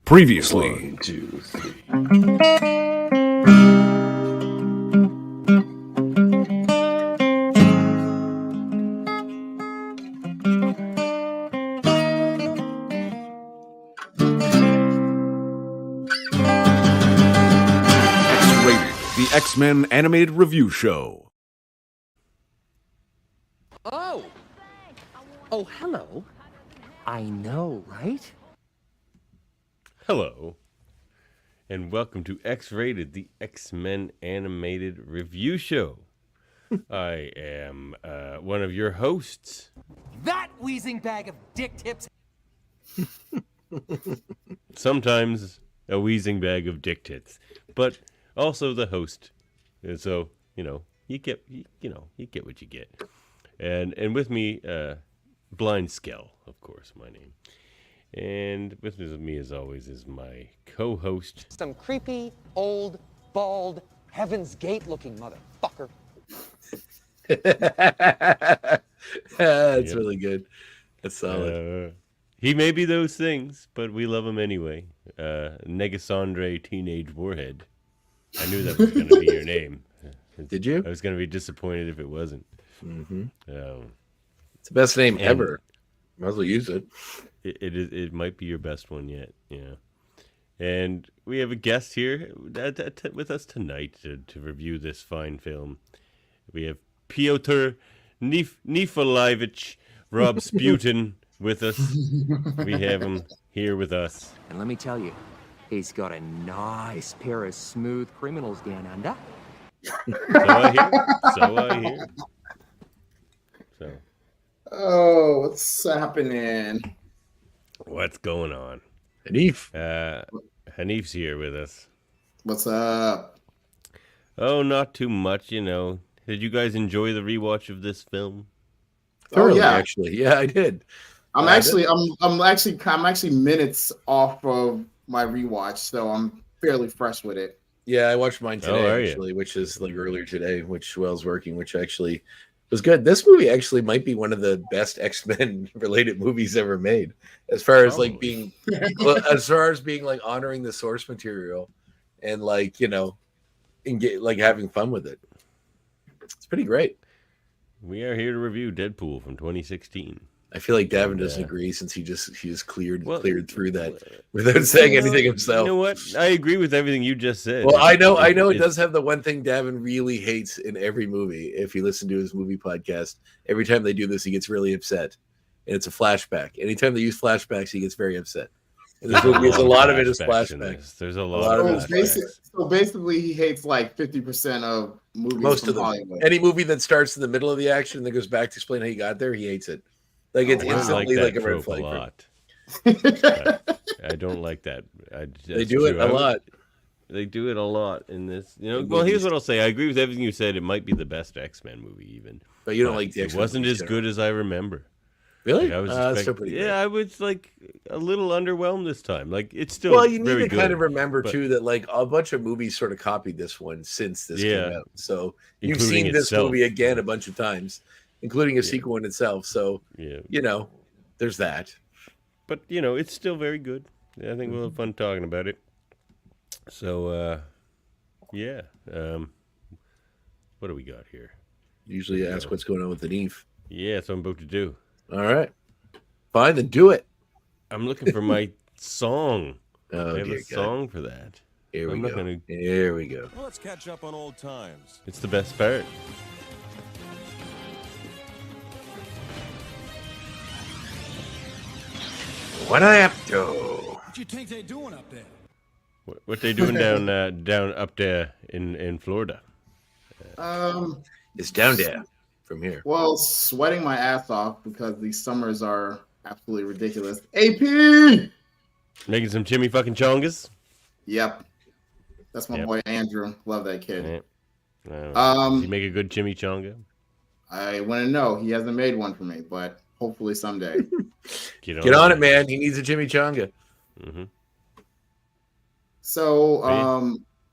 Previously. 1, 2, 3. X-Rated, the X-Men animated review show. Oh, hello. I know, right? Hello, and welcome to X-Rated, the X-Men animated review show. I am one of your hosts. That wheezing bag of dick tips. Sometimes a wheezing bag of dick tits, but also the host. And so, you get what you get. And with me, Blind Skell, of course, my name. And with me, as always, is my co-host. Some creepy, old, bald, Heaven's Gate-looking motherfucker. That's really good. That's solid. He may be those things, but we love him anyway. Negasandre Teenage Warhead. I knew that was going to be your name. Did you? I was going to be disappointed if it wasn't. Mm-hmm. It's the best name ever. Might as well use it. It might be your best one yet. Yeah. And we have a guest here with us tonight to review this fine film. We have Piotr Nifolaevich Rob Sputin with us. We have him here with us. And let me tell you, he's got a nice pair of smooth criminals down under. So I hear. So. Oh, what's happening? What's going on? Hanif. Hanif's here with us. What's up? Oh, not too much, Did you guys enjoy the rewatch of this film? Thoroughly, actually. Yeah, I did. I'm actually minutes off of my rewatch, so I'm fairly fresh with it. Yeah, I watched mine today, actually, which is like earlier today, which was working, which actually was good. This movie actually might be one of the best X-Men related movies ever made, as far as like being, like honoring the source material and having fun with it. It's pretty great. We are here to review Deadpool from 2016. I feel like Davin doesn't agree since he just cleared through that without saying anything himself. You know what? I agree with everything you just said. Well, I know it does have the one thing Davin really hates in every movie. If you listen to his movie podcast, every time they do this, he gets really upset. And it's a flashback. Anytime they use flashbacks, he gets very upset. And this movie, a lot of it is flashbacks. There's a lot of flashbacks. So basically, he hates like 50% of movies. Most of them. Hollywood. Any movie that starts in the middle of the action and then goes back to explain how you got there, he hates it. Like it's instantly like a red flag. I don't like that. They do it a lot. They do it a lot in this. Well, here's what I'll say. I agree with everything you said. It might be the best X-Men movie, even. But you don't like the X-Men. It wasn't as good as I remember. Really? Like, I was like a little underwhelmed this time. Like it's still you need to kind of remember too that like a bunch of movies sort of copied this one since this came out. So you've seen this movie again a bunch of times, including a sequel in itself. So there's that. But it's still very good. I think we'll have fun talking about it. So what do we got here? Usually ask what's going on with the Hanif. Yeah, that's what I'm about to do. All right. Fine, then do it. I'm looking for my song. Oh, I have a song for that. Here we go. Here we go. Let's catch up on old times. It's the best part. What I up to? What you think they doing up there? What they doing down up there in Florida? It's down there from here. Well, sweating my ass off because these summers are absolutely ridiculous. AP making some chimmy fucking chongas. Yep, that's my boy Andrew. Love that kid. Does he make a good chimichanga? I want to know. He hasn't made one for me, but hopefully someday. Get on it, man. He needs a chimichanga. Mm-hmm. So,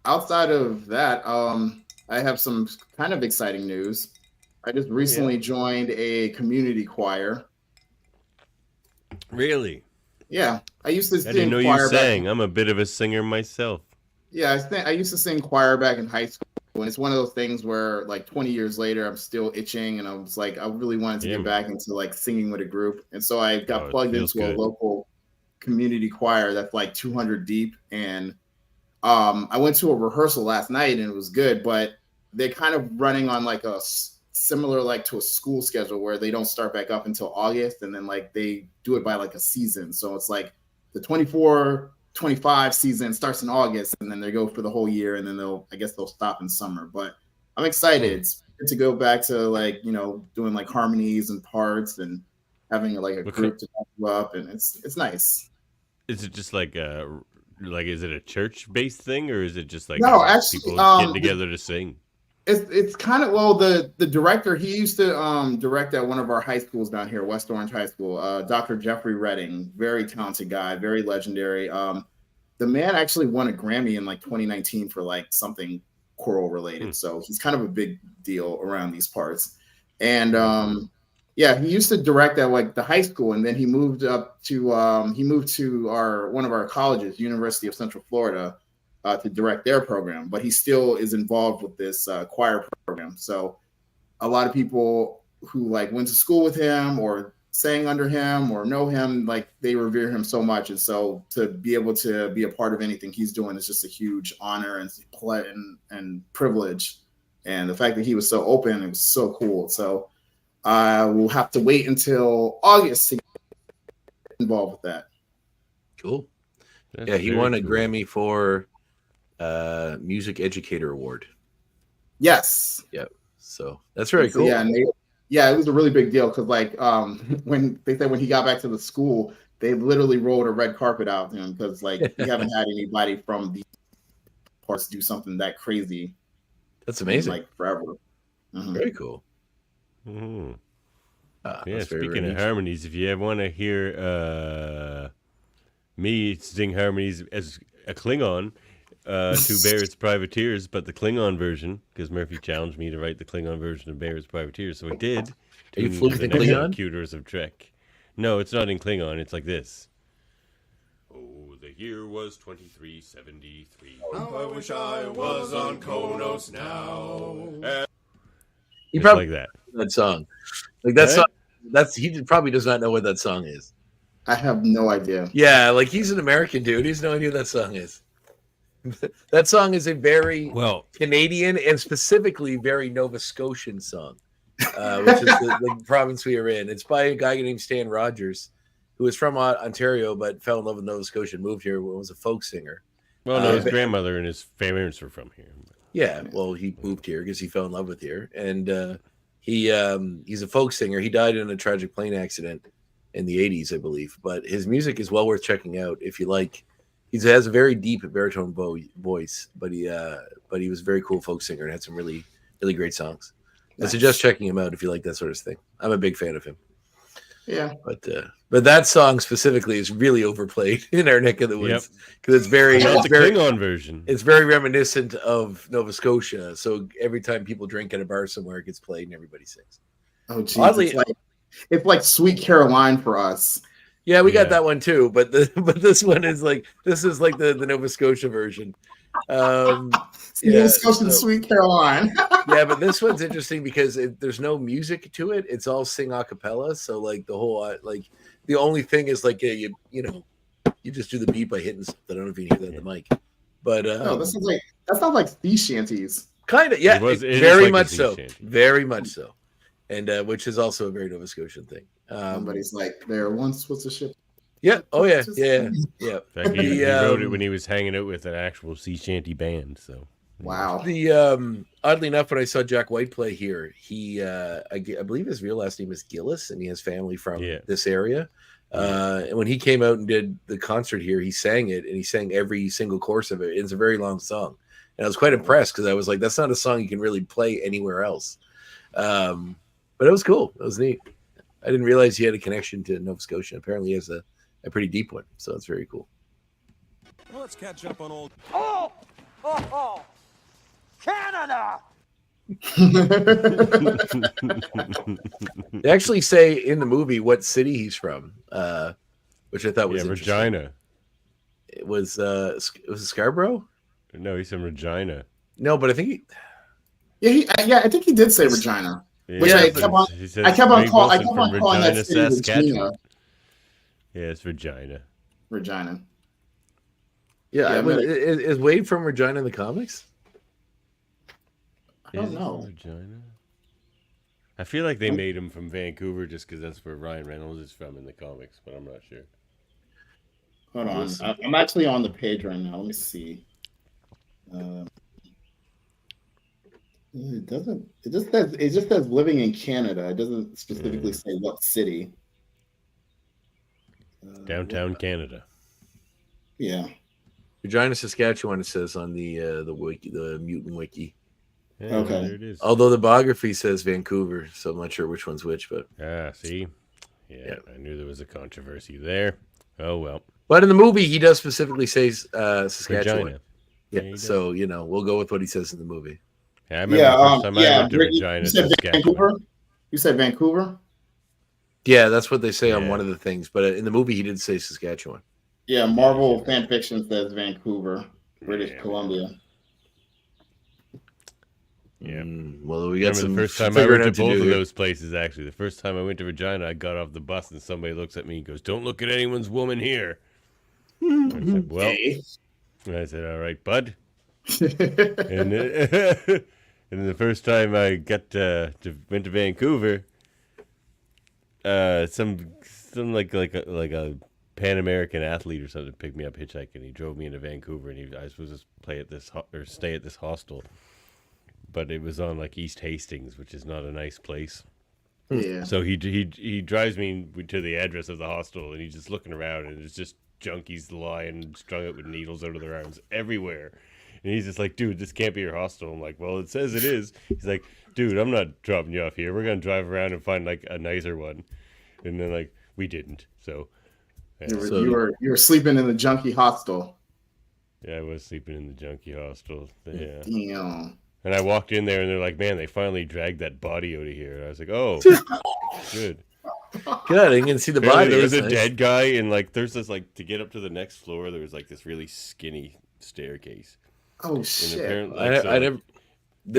outside of that, I have some kind of exciting news. I just recently joined a community choir. Really? Yeah, I used to I didn't sing know you choir sang. back. I'm a bit of a singer myself. Yeah, I used to sing choir back in high school, and it's one of those things where like 20 years later, I'm still itching, and I was like, I really wanted to Yeah, get man. back into like singing with a group, and so I got Oh, it plugged feels into a good. local community choir that's like 200 deep, and I went to a rehearsal last night, and it was good, but they're kind of running on like similar like to a school schedule where they don't start back up until August, and then like they do it by like a season, so it's like the 24-25 season starts in August, and then they go for the whole year, and then I guess they'll stop in summer. But I'm excited. It's good to go back to like doing like harmonies and parts and having like a group to back you up, and it's nice. Is it just like is it a church based thing, or is it just like No, actually, people getting together to sing? it's kind of, well, the director, he used to direct at one of our high schools down here, West Orange High School. Dr. Jeffrey Redding, very talented guy, very legendary. The man actually won a Grammy in like 2019 for like something choral related, so he's kind of a big deal around these parts. And yeah, he used to direct at like the high school, and then he moved to our one of our colleges, University of Central Florida, to direct their program, but he still is involved with this choir program. So a lot of people who like went to school with him or sang under him or know him, like they revere him so much. And so to be able to be a part of anything he's doing is just a huge honor and privilege. And the fact that he was so open, it was so cool. So we'll have to wait until August to get involved with that. Cool. That's Yeah, he very won a cool. Grammy for Music Educator Award. Yes. Yep. So that's very So, cool. yeah, it was a really big deal because like when they said when he got back to the school, they literally rolled a red carpet out to him because like we haven't had anybody from these parts do something that crazy. That's amazing. Like forever. Very cool. Mm-hmm. That's Yeah, very, speaking very of harmonies, if you ever want to hear me sing harmonies as a Klingon to Barrett's Privateers, but the Klingon version, because Murphy challenged me to write the Klingon version of Barrett's Privateers, so I did. Are you to fluent the in next Klingon? Computers of Trek. No, it's not in Klingon. It's like this. Oh, the year was 2373. I wish I was on Konos now. He It's probably like that. that song. Like that Right? song. He probably does not know what that song is. I have no idea. Yeah, like he's an American dude. He has no idea what that song is. That song is a very Canadian and specifically very Nova Scotian song, which is the province we are in. It's by a guy named Stan Rogers, who is from Ontario but fell in love with Nova Scotia and moved here. Was a folk singer. Well, no, his grandmother and his parents were from here. Yeah, well, he moved here because he fell in love with here, and he's a folk singer. He died in a tragic plane accident in the 80s, I believe. But his music is well worth checking out if you like. He has a very deep baritone voice, but he was a very cool folk singer and had some really, really great songs. I suggest checking him out if you like that sort of thing. I'm a big fan of him. Yeah, but that song specifically is really overplayed in our neck of the woods because it's very Klingon version. It's very reminiscent of Nova Scotia. So every time people drink at a bar somewhere, it gets played and everybody sings. Oh, geez. Oddly, it's like Sweet Caroline for us. Yeah, we got that one too, but this one is like the Nova Scotia version. Nova Scotian Sweet Caroline. Yeah, but this one's interesting because there's no music to it. It's all sing a cappella. So like the whole the only thing is like you just do the beat by hitting something. I don't know if you can hear that in the mic, but no, that sounds like sea shanties. Kind of, yeah, it very like much so, very much so, and which is also a very Nova Scotian thing. Somebody's like, there once was a ship. Yeah. Oh yeah. Yeah. In fact, he wrote it when he was hanging out with an actual sea shanty band. So wow. The oddly enough, when I saw Jack White play here, he I believe his real last name is Gillis, and he has family from this area. And when he came out and did the concert here, he sang it, and he sang every single course of it. It's a very long song, and I was quite impressed because I was like, that's not a song you can really play anywhere else. But it was cool. It was neat. I didn't realize he had a connection to Nova Scotia. Apparently, he has a pretty deep one, so it's very cool. Well, let's catch up on old. Oh, Canada! They actually say in the movie what city he's from. which I thought was interesting. Regina. It was it Scarborough? No, he said Regina. No, but I think I think he did say Regina. Yeah, Which I kept on calling that city Regina. Yeah, it's Regina. Regina. Yeah, is Wade from Regina in the comics? I don't know. Regina. I feel like they made him from Vancouver just because that's where Ryan Reynolds is from in the comics, but I'm not sure. Hold on, I'm actually on the page right now. Let me see. It doesn't. It just says living in Canada. It doesn't specifically say what city. Downtown Canada. Yeah. Regina, Saskatchewan. It says on the wiki, the mutant wiki. Yeah, Okay. There it is. Although the biography says Vancouver, so I'm not sure which one's which. But see, yeah, I knew there was a controversy there. Oh well. But in the movie, he does specifically say Saskatchewan. Regina. Yeah, so we'll go with what he says in the movie. Yeah, I remember the first time I went to Regina, you said Saskatchewan. Vancouver? You said Vancouver? Yeah, that's what they say on one of the things. But in the movie, he did say Saskatchewan. Yeah, Marvel fan fiction says Vancouver, British Columbia. Yeah. Well, we got some. The first time I went to both of those places, actually. The first time I went to Regina, I got off the bus and somebody looks at me and goes, "Don't look at anyone's woman here." I said, "Well," and I said, "All right, bud." and then the first time I went to Vancouver, some like a Pan American athlete or something picked me up hitchhiking. He drove me into Vancouver, and I was supposed to stay at this hostel. But it was on like East Hastings, which is not a nice place. Yeah. So he drives me to the address of the hostel, and he's just looking around, and it's just junkies lying strung out with needles out of their arms everywhere. And he's just like, "Dude, this can't be your hostel." I'm like, "Well, it says it is." He's like, "Dude, I'm not dropping you off here. We're gonna drive around and find like a nicer one." And then like we didn't. So you were sleeping in the junkie hostel. Yeah, I was sleeping in the junkie hostel. Yeah. Damn. And I walked in there, and they're like, "Man, they finally dragged that body out of here." And I was like, "Oh, good." Good, I can see the Apparently body. there was a dead guy, and like, there's this like to get up to the next floor. There was like this really skinny staircase. Oh shit! There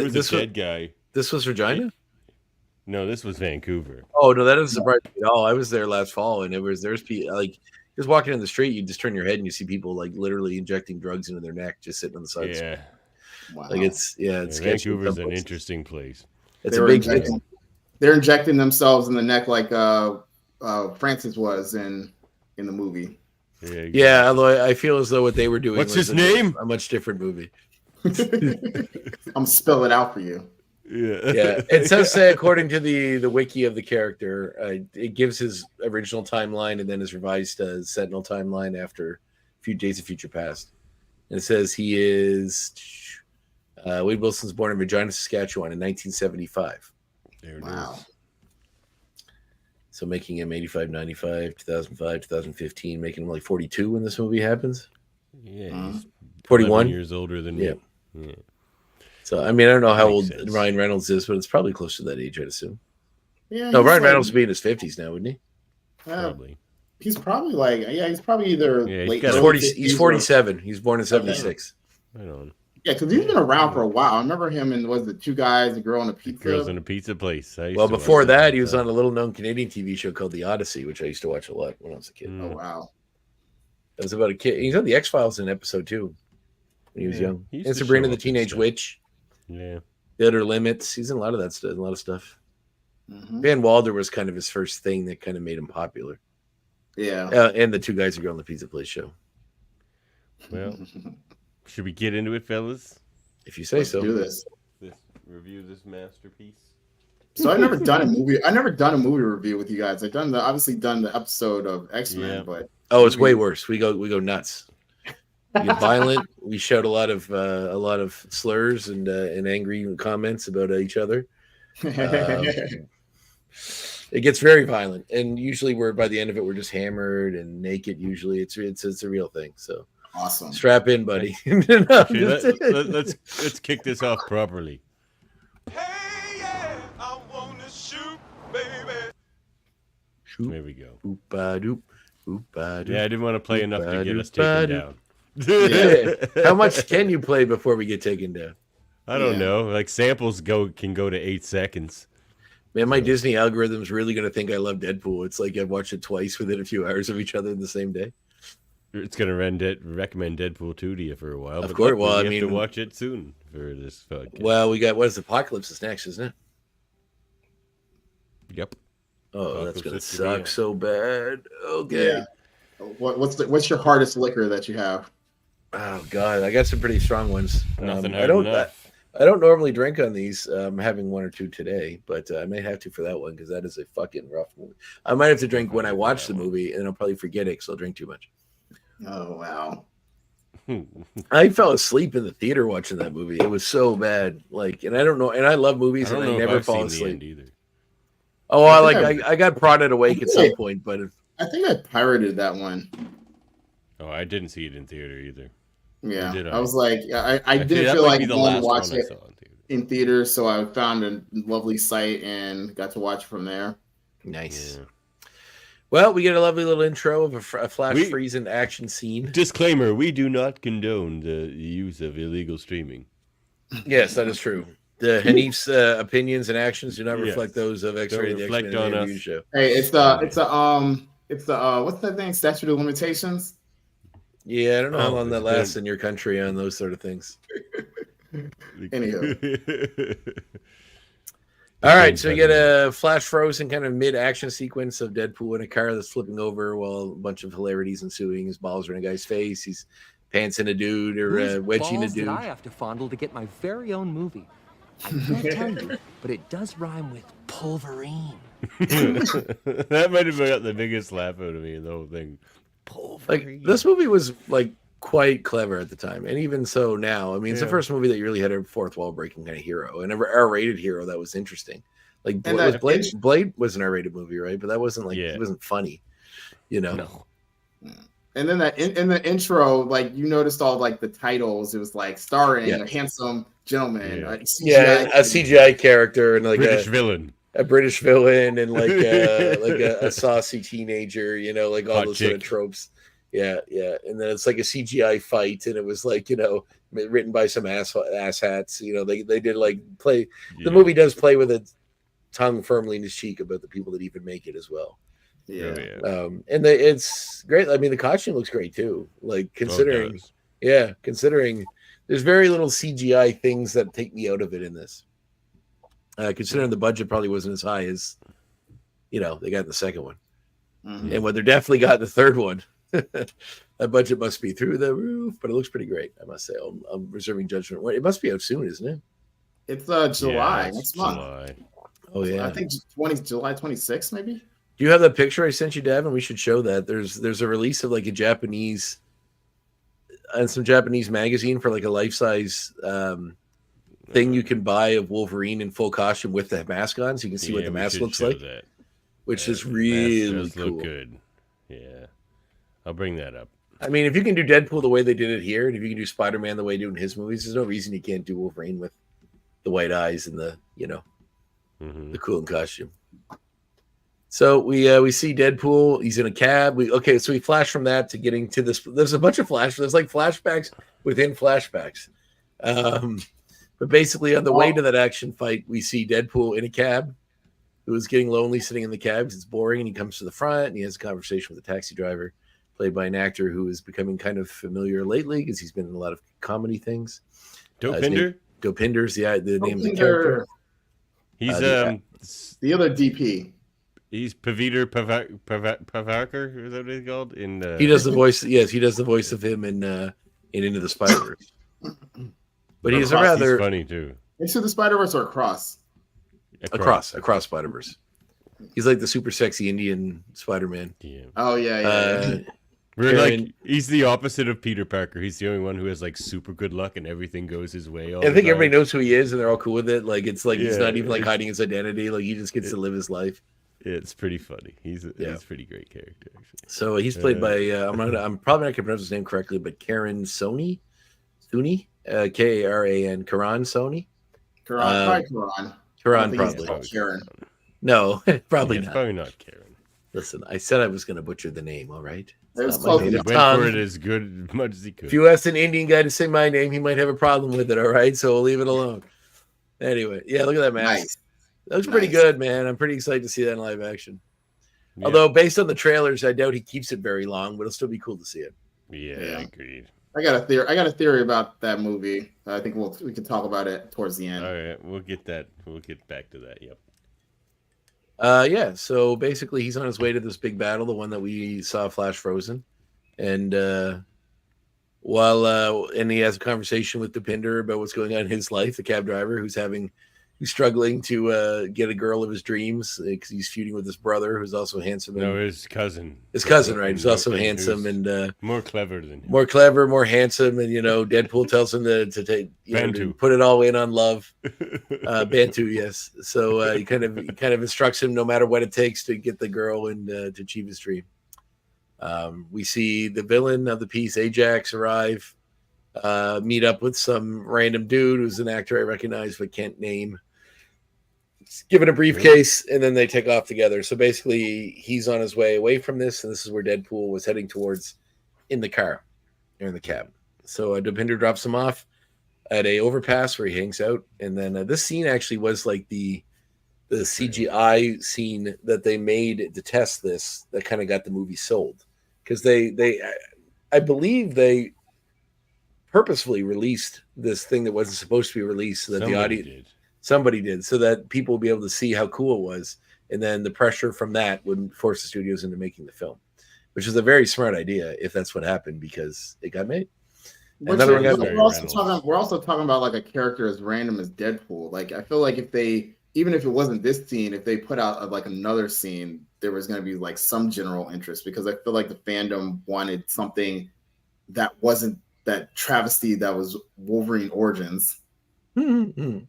was a dead guy. This was Regina? No, this was Vancouver. Oh no, that doesn't surprise me at all. I was there last fall, and there's people like just walking in the street. You just turn your head and you see people like literally injecting drugs into their neck, just sitting on the side. Yeah. Wow. Like it's Vancouver's an interesting place. It's a big thing. They're injecting themselves in the neck like Francis was in the movie. Yeah, exactly. Yeah, although I feel as though what they were doing was his name? A much different movie. I'm spell it out for you. Yeah. It says according to the wiki of the character, it gives his original timeline and then his revised Sentinel timeline after a few days of future past. And it says he is Wade Wilson's born in Regina, Saskatchewan in 1975. There it wow. is. So making him 85, 95, 2005, 2015, making him like 42 when this movie happens. Yeah, he's 41 years older than me. Yeah. So I mean, I don't know how old sense. Ryan Reynolds is, but it's probably close to that age, I'd assume. Yeah. No, Ryan Reynolds would be in his 50s now, wouldn't he? Probably. He's probably like he's probably either late. He's 47. He's born in 76. Right on. Yeah, because he's been around for a while. I remember him in was the Two Guys, a Girl and a Pizza. Girls in a Pizza Place. Well, before that, he was on a little-known Canadian TV show called The Odyssey, which I used to watch a lot when I was a kid. Oh wow! It was about a kid. He's on the X-Files in episode 2 when he was young. He And Sabrina the Teenage Witch. Yeah. The Outer Limits. He's in a lot of that stuff. A lot of stuff. Mm-hmm. Van Wilder was kind of his first thing that kind of made him popular. Yeah. And the Two Guys, a Girl on the Pizza Place show. Well, should we get into it, fellas? If you say so. Do this. Review this masterpiece. So I've never done a movie. I've never done a movie review with you guys. I've obviously done the episode of X-Men, but it's way worse. We go nuts. We get violent. We shout a lot of slurs and angry comments about each other. It gets very violent, and usually by the end of it we're just hammered and naked. Usually it's a real thing. So awesome. Strap in, buddy. Let's kick this off properly. Hey, yeah, I wanna shoot, baby. Shoot. There we go. Doop, doop. Oop-a-doo. Yeah, I didn't want to play enough to get us taken down. How much can you play before we get taken down? I don't know. Like samples can go to 8 seconds. Man, my Disney algorithm's really going to think I love Deadpool. It's like I've watched it twice within a few hours of each other in the same day. It's going to recommend Deadpool 2 to you for a while. Of course. Well, we have to watch it soon for this podcast. Well, we got, what is Apocalypse is next, isn't it? Yep. Oh, that's going to suck so bad. Okay. Yeah. What's your hardest liquor that you have? Oh God, I got some pretty strong ones. Nothing I don't normally drink on these. I'm having one or two today, but I might have to for that one because that is a fucking rough movie. I might have to drink when I watch the movie, and I'll probably forget it because I'll drink too much. Oh wow. I fell asleep in the theater watching that movie. It was so bad. Like, and I don't know. And I love movies, and I never fall asleep either. Oh, I got prodded awake at some point, but I think I pirated that one. Oh, I didn't see it in theater either. Yeah, I was like, I didn't feel like going to watch it in theater, so I found a lovely site and got to watch from there. Nice. Yeah. Well, we get a lovely little intro of a flash freeze and action scene. Disclaimer: we do not condone the use of illegal streaming. Yes, that is true. The Hanif's opinions and actions do not reflect those of X-Rated reflect on us. Show. Hey, it's the what's that thing? Statute of limitations. Yeah, I don't know how long that lasts in your country on those sort of things. Anywho. All right, so you get a flash frozen kind of mid-action sequence of Deadpool in a car that's flipping over while a bunch of hilarities ensuing. His balls are in a guy's face. He's pantsing a dude or wedging a dude. I have to fondle to get my very own movie. I can't tell you, but it does rhyme with pulverine. That might have got the biggest laugh out of me in the whole thing. Like, this movie was like quite clever at the time, and even so now. I mean, it's the first movie that you really had a fourth wall breaking kind of hero, and an R-rated hero that was interesting. Like Blade was an R-rated movie, right? But that wasn't like it wasn't funny, you know. No. And then that in the intro, like you noticed all like the titles. It was like starring a handsome gentleman, a CGI character, and like a British villain, and like a saucy teenager, you know, like all those sort of tropes. Yeah. And then it's like a CGI fight, and it was like, you know, written by some ass hats. You know, they did like play. The movie does play with a tongue firmly in his cheek about the people that even make it as well. Yeah. And it's great. I mean, the costume looks great too. Like considering there's very little CGI things that take me out of it in this. Considering the budget probably wasn't as high as, you know, they got in the second one. Mm-hmm. And what they're definitely got in the third one, that budget must be through the roof, but it looks pretty great, I must say. I'm reserving judgment. It must be out soon, isn't it? It's July next month. Oh, yeah. I think July 26th, maybe. Do you have that picture I sent you, Davin? We should show that. There's a release of like a Japanese and some Japanese magazine for like a life-size thing you can buy of Wolverine in full costume with the mask on, so you can see what the mask looks like. Which is really cool. Look good. Yeah, I'll bring that up. I mean, if you can do Deadpool the way they did it here, and if you can do Spider-Man the way they do in his movies, there's no reason you can't do Wolverine with the white eyes and the, you know, the cool costume. So we see Deadpool. He's in a cab. So we flash from that to getting to this. There's a bunch of there's like flashbacks within flashbacks. But basically, on the way to that action fight, we see Deadpool in a cab, who is getting lonely sitting in the cab because it's boring, and he comes to the front and he has a conversation with a taxi driver, played by an actor who is becoming kind of familiar lately because he's been in a lot of comedy things. Dopinder's the name of the character. He's the other DP. He's Paviter Pavarkar, is that what he's called? He does the voice. Yes, he does the voice of him in Into the Spider-Verse. But he's he's funny too. Into the Spider-Verse or Across Across Spider-Verse. He's like the super sexy Indian Spider-Man. Yeah. Oh yeah. He's the opposite of Peter Parker. He's the only one who has like super good luck and everything goes his way. I think everybody knows who he is and they're all cool with it. Like it's like he's not even like hiding his identity. Like he just gets to live his life. It's pretty funny. He's a pretty great character, actually. So he's played by I'm probably not gonna pronounce his name correctly, but Karan Soni, Karan Karan Soni. Karan, probably. Karen. No, probably not. It's probably not Karen. Listen, I said I was going to butcher the name. All right. It was It's not my close native enough. Went for tongue. it as good much as he could. If you asked an Indian guy to say my name, he might have a problem with it. All right, so we'll leave it alone. Anyway, yeah, look at that mask. Nice. That looks pretty Nice. good, man. I'm pretty excited to see that in live action. Yeah. Although, based on the trailers, I doubt he keeps it very long, but it'll still be cool to see it. Yeah, agreed. I got a theory about that movie. I think we can talk about it towards the end. All right, we'll get back to that. Yep. Yeah. So basically, he's on his way to this big battle, the one that we saw flash frozen, and and he has a conversation with Deepinder about what's going on in his life, the cab driver who's struggling to get a girl of his dreams because he's feuding with his brother, who's also handsome. No, his cousin. His cousin, right? Who's also handsome who's and more clever than him. more clever, more handsome, and Deadpool tells him to take to put it all in on love. Bantu, yes. So he kind of instructs him no matter what it takes to get the girl and to achieve his dream. We see the villain of the piece, Ajax, arrive, meet up with some random dude who's an actor I recognize but can't name. Given a briefcase, and then they take off together. So basically, he's on his way away from this, and this is where Deadpool was heading towards in the car, or in the cab. So Deepinder drops him off at a overpass where he hangs out, and then this scene actually was like the CGI scene that they made to test this that kind of got the movie sold, because I believe they purposefully released this thing that wasn't supposed to be released so that the audience. Somebody did, so that people would be able to see how cool it was, and then the pressure from that would force the studios into making the film, which is a very smart idea if that's what happened, because it got made. We're also talking about like a character as random as Deadpool. Like, I feel like even if it wasn't this scene, if they put out like another scene, there was going to be like some general interest, because I feel like the fandom wanted something that wasn't that travesty that was Wolverine Origins. Mm-hmm.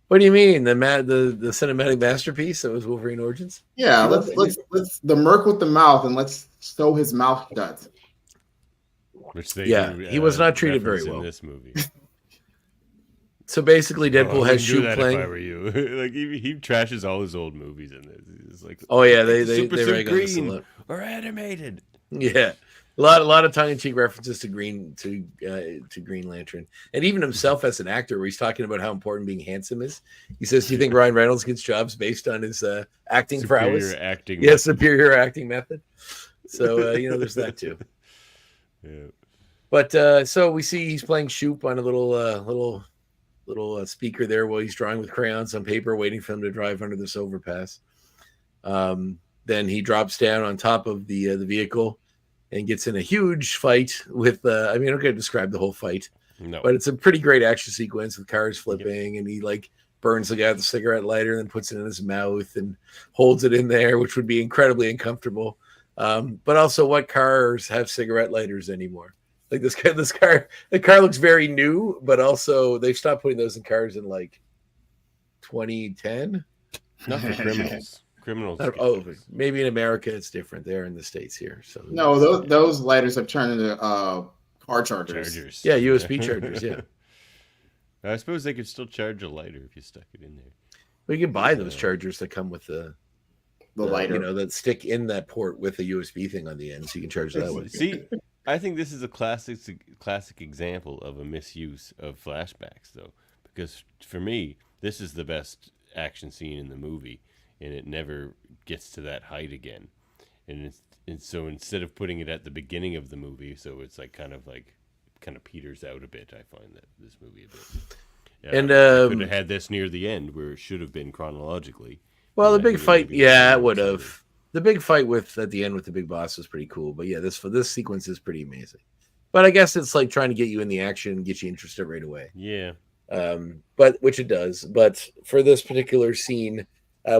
What do you mean? The cinematic masterpiece that was Wolverine Origins? Yeah, let's the merc with the mouth, and let's sew his mouth shut. Which they he was not treated very well in this movie. So basically, Deadpool has Shoot playing. If I were you, like he trashes all his old movies in this. He's like, oh yeah, they Super rag on this a green lot. or animated. Yeah. A lot of tongue-in-cheek references to Green Lantern, and even himself as an actor, where he's talking about how important being handsome is. He says, "Do you think Ryan Reynolds gets jobs based on his acting prowess? Superior acting method." So there's that too. Yeah. But so we see he's playing Shoop on a little speaker there while he's drawing with crayons on paper, waiting for him to drive under this overpass. Then he drops down on top of the vehicle and gets in a huge fight with I'm not going to describe the whole fight, but it's a pretty great action sequence with cars flipping, and he like burns the guy with the cigarette lighter and then puts it in his mouth and holds it in there, which would be incredibly uncomfortable. But also, what cars have cigarette lighters anymore? Like the car looks very new, but also they've stopped putting those in cars in like 2010. Not for criminals. Criminals. Maybe in America it's different. They're in the States here. So no, those lighters have turned into car chargers. Yeah, USB chargers. Yeah. I suppose they could still charge a lighter if you stuck it in there. We can buy those chargers that come with the lighter, that stick in that port with a USB thing on the end, so you can charge that way. See, I think this is a classic example of a misuse of flashbacks, though, because for me, this is the best action scene in the movie, and it never gets to that height again. And so instead of putting it at the beginning of the movie, so it's like kind of peters out a bit. I find that this movie a bit. And could have had this near the end where it should have been chronologically. Well, the big fight, it would have. The big fight at the end with the big boss was pretty cool. But yeah, this sequence is pretty amazing. But I guess it's like trying to get you in the action and get you interested right away. Yeah. But which it does. But for this particular scene,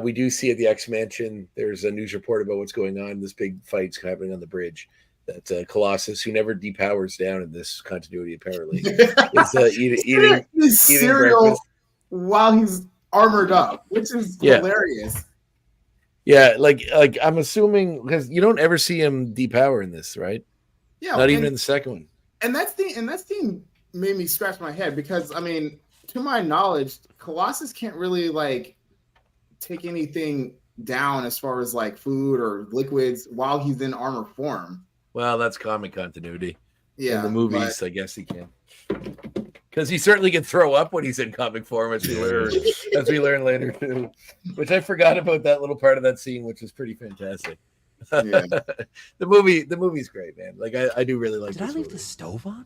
we do see at the X Mansion, there's a news report about what's going on. This big fight's happening on the bridge. That Colossus, who never depowers down in this continuity, apparently, is eating cereal breakfast while he's armored up, which is hilarious. Yeah, like I'm assuming, because you don't ever see him depower in this, right? Yeah, not even in the second one. And that scene made me scratch my head, because I mean, to my knowledge, Colossus can't really like take anything down as far as like food or liquids while he's in armor form. Well, that's comic continuity. Yeah, in the movies, I guess he can. Because he certainly can throw up when he's in comic form, as we learn later too. Which I forgot about that little part of that scene, which is pretty fantastic. Yeah. the movie's great, man. Like I do really like. Did I leave the stove on?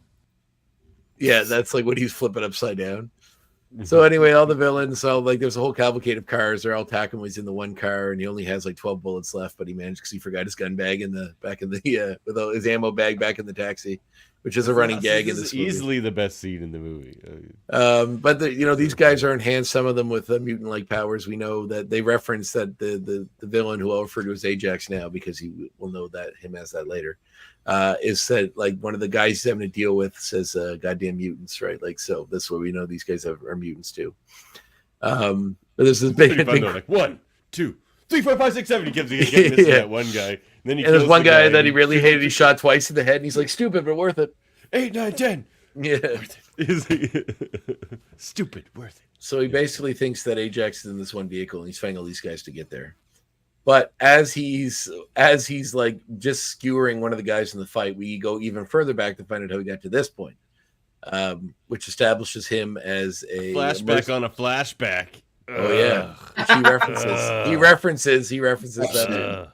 Yeah, that's like when he's flipping upside down. So anyway, all the villains, there's a whole cavalcade of cars. They're all attacking when he's in the one car, and he only has like 12 bullets left, but he managed because he forgot his gun bag with his ammo bag back in the taxi, which is a running gag in this movie. Easily the best scene in the movie. But these guys are enhanced, some of them with mutant-like powers. We know that they reference that the villain who I'll refer to as Ajax now, because he will know that him as that later. Is said like one of the guys he's having to deal with says goddamn mutants, right? Like, so that's where we know these guys are mutants too. But there's this big thing, like 1, 2, 3, 4, 5, 6, 7. He keeps missing that one guy. And then there's one guy that he really hated. He shot twice in the head, and he's like, stupid but worth it. 8, 9, 10. Yeah, stupid, worth it. So he basically thinks that Ajax is in this one vehicle, and he's fighting all these guys to get there. But as he's like just skewering one of the guys in the fight, we go even further back to find out how he got to this point, which establishes him as a flashback on a flashback. Oh yeah, which he references that.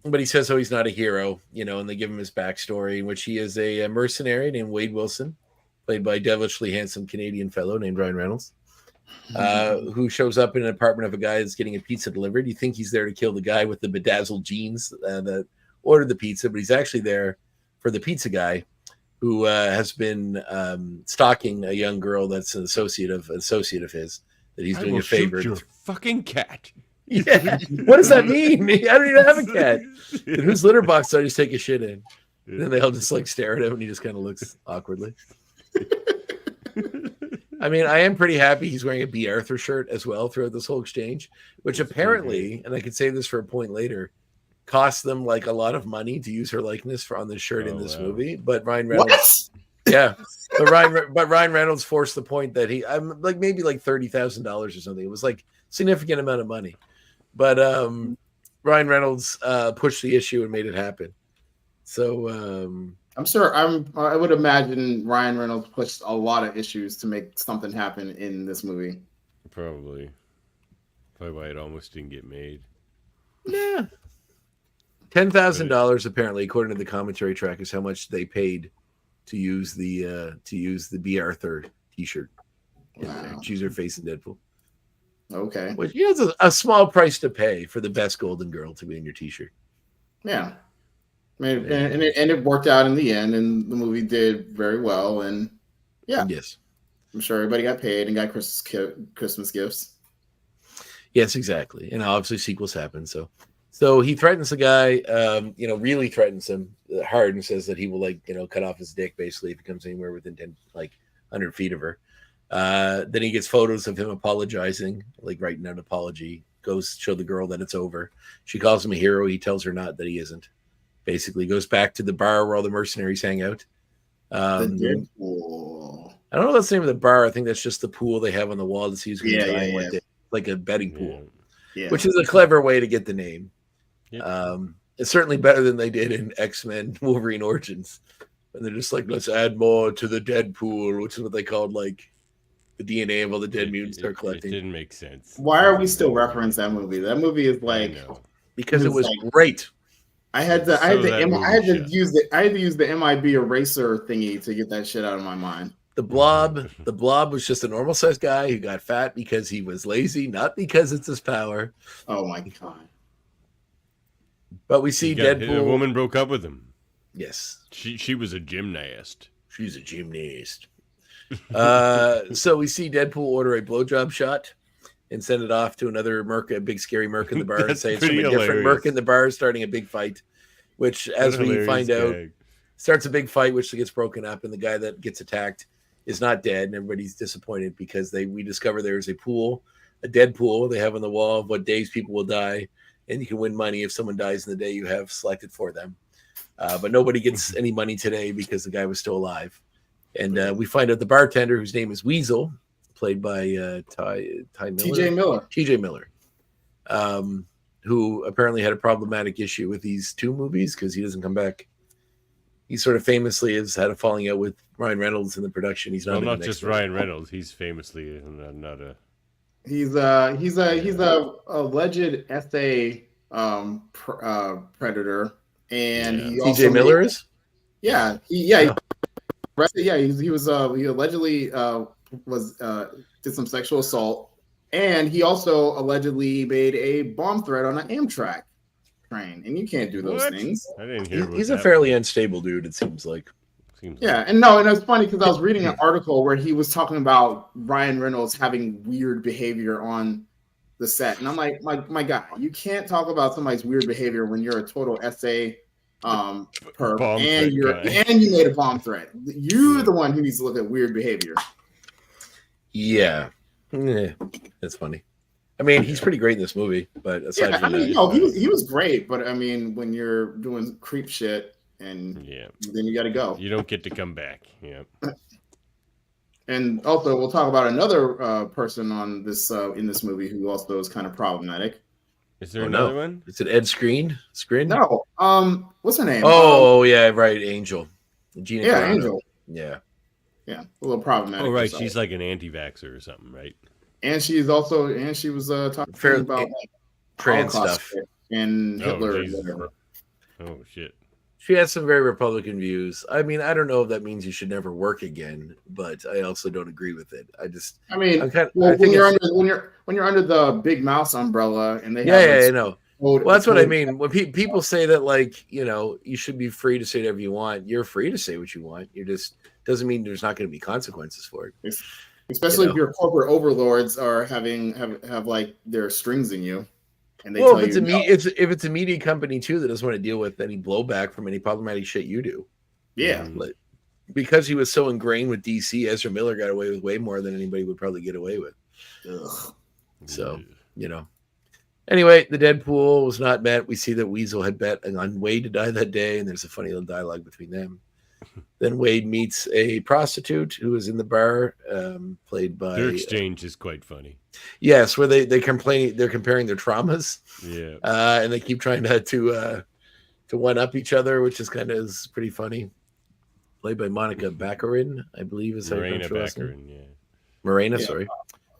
But he says, "Oh, he's not a hero," and they give him his backstory, in which he is a mercenary named Wade Wilson, played by a devilishly handsome Canadian fellow named Ryan Reynolds. Who shows up in an apartment of a guy that's getting a pizza delivered. You think he's there to kill the guy with the bedazzled jeans that ordered the pizza, but he's actually there for the pizza guy who has been stalking a young girl that's an associate of his that he's doing a favor. Shoot your fucking cat. Yeah. What does that mean? I don't even have a cat. In whose litter box do I just take a shit in? And then they all just like stare at him, and he just kind of looks awkwardly. I mean, I am pretty happy he's wearing a B. Arthur shirt as well throughout this whole exchange, which apparently, and I could save this for a point later, cost them like a lot of money to use her likeness on the shirt in this movie. But Ryan Reynolds, but Ryan Reynolds forced the point that I'm like maybe like $30,000 or something. It was like a significant amount of money, but Ryan Reynolds pushed the issue and made it happen. So. I'm sure I would imagine Ryan Reynolds pushed a lot of issues to make something happen in this movie. Probably why it almost didn't get made. Yeah. $10,000 apparently, according to the commentary track, is how much they paid to use the B. Arthur t-shirt. Wow. Choose her face in Deadpool. Okay. Which is a small price to pay for the best golden girl to be in your t-shirt. Yeah. And it worked out in the end, and the movie did very well. And yeah, yes, I'm sure everybody got paid and got Christmas gifts. Yes, exactly. And obviously sequels happen. So he threatens the guy, really threatens him hard and says that he will cut off his dick basically if he comes anywhere within 100 feet of her. Then he gets photos of him apologizing, like writing an apology. Goes show the girl that it's over. She calls him a hero. He tells her not that he isn't. Basically goes back to the bar where all the mercenaries hang out. The Deadpool. I don't know if that's the name of the bar. I think that's just the pool they have on the wall to see who's going to die one day. Like a betting pool, which is a clever way to get the name. Yeah. It's certainly better than they did in X-Men Wolverine Origins. And they're just like, let's add more to the Deadpool, which is what they called like the DNA of all the dead mutants they're collecting. It didn't make sense. Why are we still referencing that movie? That movie is like because it was great. I had to use the MIB eraser thingy to get that shit out of my mind. The Blob was just a normal sized guy who got fat because he was lazy, not because it's his power. Oh my god! But we see Deadpool. A woman broke up with him. Yes, she was a gymnast. She's a gymnast. So we see Deadpool order a blowjob shot and send it off to another merc, a big scary merc in the bar, and say it's from a different merc in the bar starting a big fight, which, as we find out, starts a big fight, which gets broken up, and the guy that gets attacked is not dead, and everybody's disappointed because we discover there's a dead pool they have on the wall of what days people will die, and you can win money if someone dies in the day you have selected for them. But nobody gets any money today because the guy was still alive. And we find out the bartender, whose name is Weasel, played by TJ Miller. who apparently had a problematic issue with these 2 movies because he doesn't come back. He sort of famously has had a falling out with Ryan Reynolds in the production. He's not just Ryan Reynolds. He's famously not a. He's a alleged SA predator, and he also TJ Miller is. He allegedly did some sexual assault, and he also allegedly made a bomb threat on an Amtrak train, and you can't do those things. I didn't hear. He's a fairly unstable dude, it seems like. And it's funny because I was reading an article where he was talking about Ryan Reynolds having weird behavior on the set, and I'm like, my guy, you can't talk about somebody's weird behavior when you're a total SA perp and you made a bomb threat. You're the one who needs to look at weird behavior. Yeah, that's funny. I mean, he's pretty great in this movie, but aside from that, he was great. But I mean, when you're doing creep shit, and then you got to go. You don't get to come back. Yeah. And also, we'll talk about another person on this in this movie who also is kind of problematic. Is there another one? Is it Ed Skrein? No. What's her name? Oh, yeah, right, Angel. Gina Carano. Angel. Yeah, a little problematic. Oh, right, she's like an anti-vaxxer or something, right? And she was talking about trans stuff and Hitler. And whatever. Oh shit. She has some very Republican views. I mean, I don't know if that means you should never work again, but I also don't agree with it. When you're under the Big Mouse umbrella and they have I know. Well, that's what I mean. When people say that, like, you should be free to say whatever you want. You're free to say what you want. You just doesn't mean there's not going to be consequences for it. Especially if your corporate overlords are have like their strings in you. And if it's a media company too that doesn't want to deal with any blowback from any problematic shit you do. Yeah. Because he was so ingrained with DC, Ezra Miller got away with way more than anybody would probably get away with. Ugh. So, Anyway, the Deadpool was not met. We see that Weasel had bet on Wade to die that day, and there's a funny little dialogue between them. Then Wade meets a prostitute who is in the bar, played by. Their exchange is quite funny. Yes, where they're comparing their traumas. Yeah, and they keep trying to one up each other, which is pretty funny. Played by Monica Baccarin, I believe is Morena Baccarin. Yeah, Morena. Sorry,